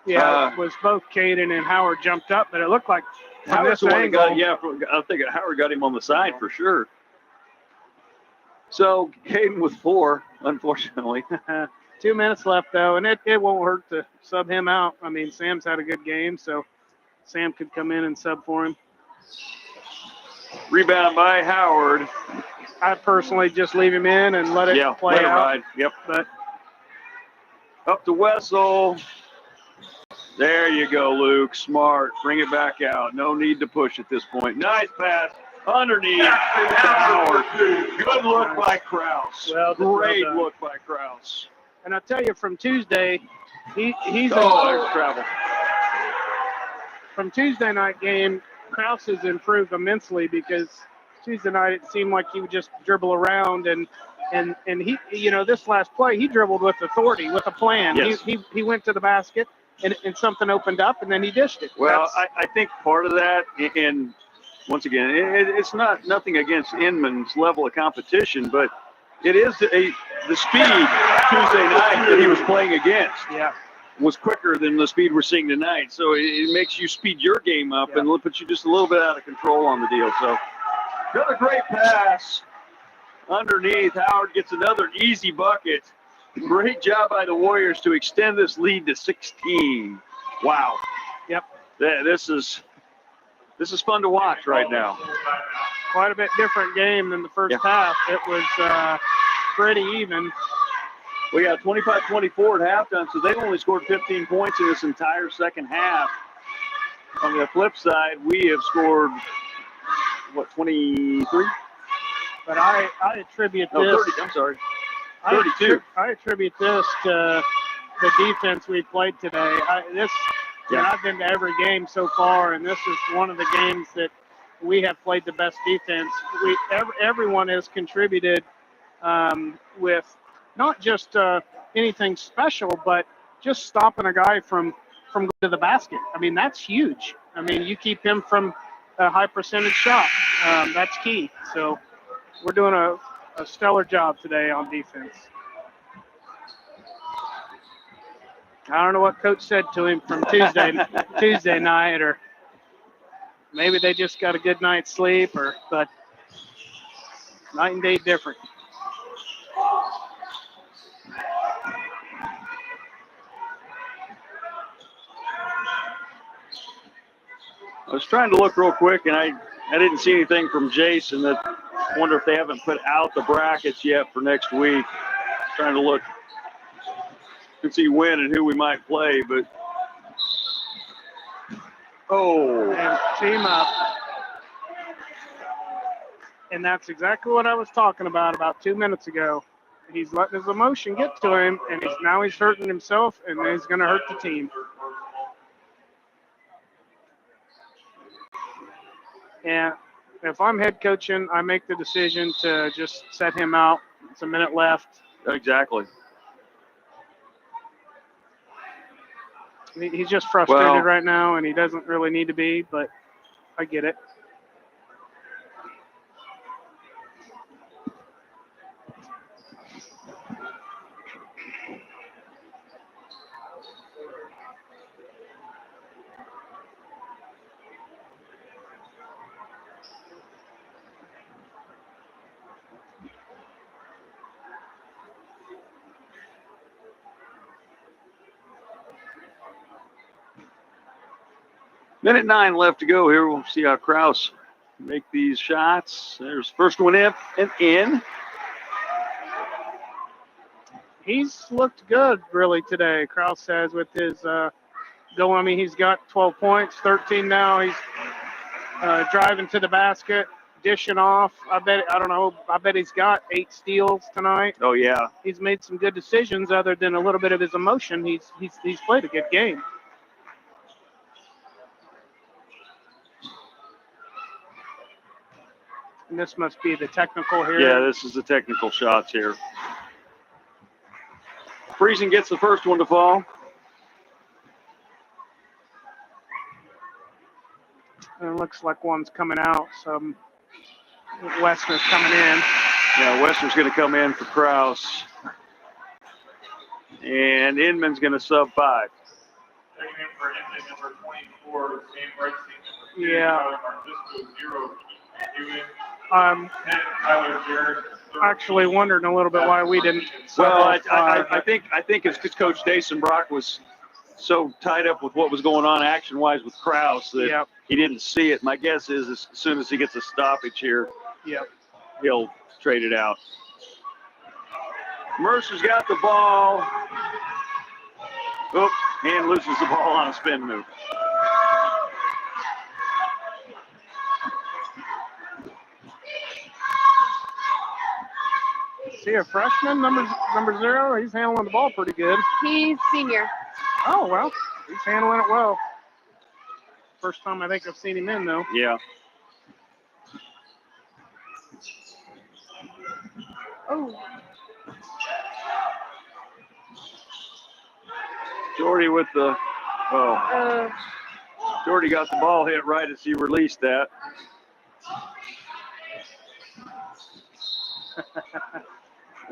Yeah, it was both Caden and Howard jumped up, but it looked like from Howard's this the one that angle. got, yeah, I think Howard got him on the side for sure. So Caden with 4, unfortunately. 2 minutes left though, and it won't hurt to sub him out. I mean, Sam's had a good game, so Sam could come in and sub for him. Rebound by Howard. I personally just leave him in and let it play let it out. ride. Yep. But up to Wessel. There you go, Luke. Smart. Bring it back out. No need to push at this point. Nice pass. Underneath. Howard. Good look by Krause. Well, great look by Krause. And I tell you, from Tuesday, he's there's travel. From Tuesday night game, Krause has improved immensely because Tuesday night it seemed like he would just dribble around and he, this last play he dribbled with authority, with a plan. Yes. He went to the basket and something opened up and then he dished it. Well, I think part of that, and once again, it's nothing against Inman's level of competition, but it is the speed Tuesday night that he was playing against. Yeah. Was quicker than the speed we're seeing tonight. So it makes you speed your game up and puts you just a little bit out of control on the deal. So another great pass underneath. Howard gets another easy bucket. Great job by the Warriors to extend this lead to 16. Wow. Yep. This is fun to watch right now. Quite a bit different game than the first half. It was pretty even. We got 25-24 at halftime, so they've only scored 15 points in this entire second half. On the flip side, we have scored, 23? But I attribute this. 30, I'm sorry. 32. I attribute this to the defense we played today. I've been to every game so far, and this is one of the games that we have played the best defense. Everyone has contributed with not just anything special, but just stopping a guy from going to the basket. I mean, that's huge. I mean, you keep him from a high percentage shot. That's key. So we're doing a stellar job today on defense. I don't know what coach said to him from Tuesday night, or maybe they just got a good night's sleep, but night and day different. I was trying to look real quick, and I didn't see anything from Jason. That wonder if they haven't put out the brackets yet for next week. Trying to look and see when and who we might play, but And team up. And that's exactly what I was talking about 2 minutes ago. He's letting his emotion get to him, and now he's hurting himself, and he's going to hurt the team. And if I'm head coaching, I make the decision to just set him out. It's a minute left. exactly. He's just frustrated right now, and he doesn't really need to be, but I get it. Minute 9 left to go here. We'll see how Krause make these shots. There's first one in and in. He's looked good really today, Krause says, with his goal. I mean, he's got 12 points, 13 now. He's driving to the basket, dishing off. I don't know. I bet he's got 8 steals tonight. Oh, yeah. He's made some good decisions. Other than a little bit of his emotion, he's played a good game. And this must be the technical here. Yeah, this is the technical shots here. Friesen gets the first one to fall. And it looks like one's coming out. So Westner's coming in. Yeah, Westner's going to come in for Kraus. And Inman's going to sub 5. Checking in for Inman, number 24, Sam Brightstein, number 2, Yeah. Tyler Marcisco, 0, Keith McEwen, I'm 10, Tyler Jarrett, 13. actually wondering a little bit why we didn't. Well, I think it's because Coach Dason Brock was so tied up with what was going on action-wise with Kraus that he didn't see it. My guess is as soon as he gets a stoppage here, he'll trade it out. Mercer's got the ball. Oh, and loses the ball on a spin move. Is he a freshman, number 0? He's handling the ball pretty good. He's senior. Oh, well, he's handling it well. First time I think I've seen him in, though. Yeah. Oh. Jordy with the, Jordy got the ball hit right as he released that.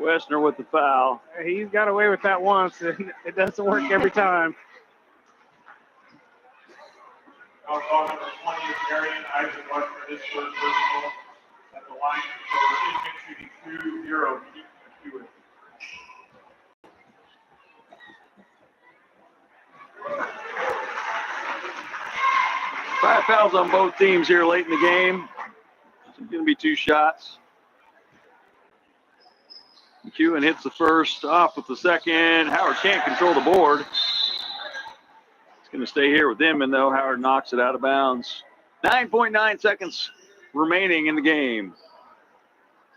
Westner with the foul. He's got away with that once, and it doesn't work every time. Foul call number 20 is Marion Isaac Westner, his first personal at the line for Inman shooting 2-0, Keith McEwen. Five fouls on both teams here late in the game. It's going to be 2 shots. McEwen hits the first, off with the second. Howard can't control the board. It's going to stay here with Inman, though. Howard knocks it out of bounds. 9.9 seconds remaining in the game.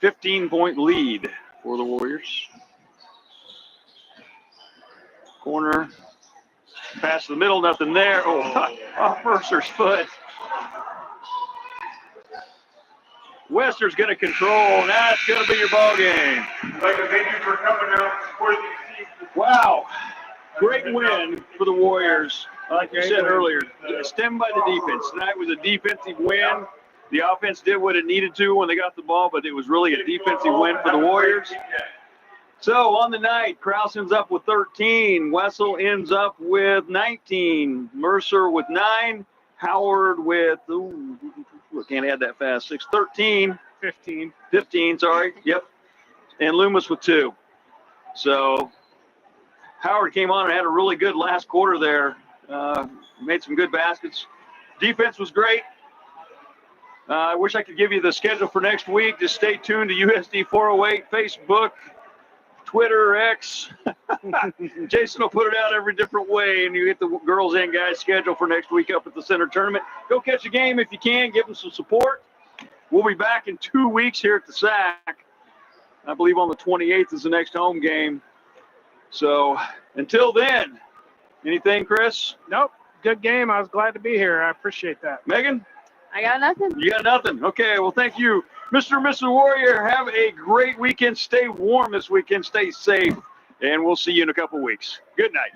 15-point lead for the Warriors. Corner. Pass to the middle, nothing there. Oh, off Mercer's foot. Westner's going to control. That's going to be your ball game. I'd like to thank you for coming out and supporting these teams. Wow. Great win for the Warriors. Like you said earlier, stemmed by the defense. Tonight was a defensive win. The offense did what it needed to when they got the ball, but it was really a defensive win for the Warriors. So on the night, Kraus ends up with 13. Wessel ends up with 19. Mercer with 9. Howard with, I can't add that fast, 6, 13. 15, sorry. Yep. And Loomis with 2. So Howard came on and had a really good last quarter there. Made some good baskets. Defense was great. I wish I could give you the schedule for next week. Just stay tuned to USD 408, Facebook, Twitter, X. Jason will put it out every different way, and you get the girls and guys schedule for next week up at the center tournament. Go catch a game if you can. Give them some support. We'll be back in 2 weeks here at the SAC. I believe on the 28th is the next home game. So until then, anything, Chris? Nope. Good game. I was glad to be here. I appreciate that. Megan? I got nothing. You got nothing. Okay, well, thank you. Mr. and Mrs. Warrior, have a great weekend. Stay warm this weekend. Stay safe. And we'll see you in a couple weeks. Good night.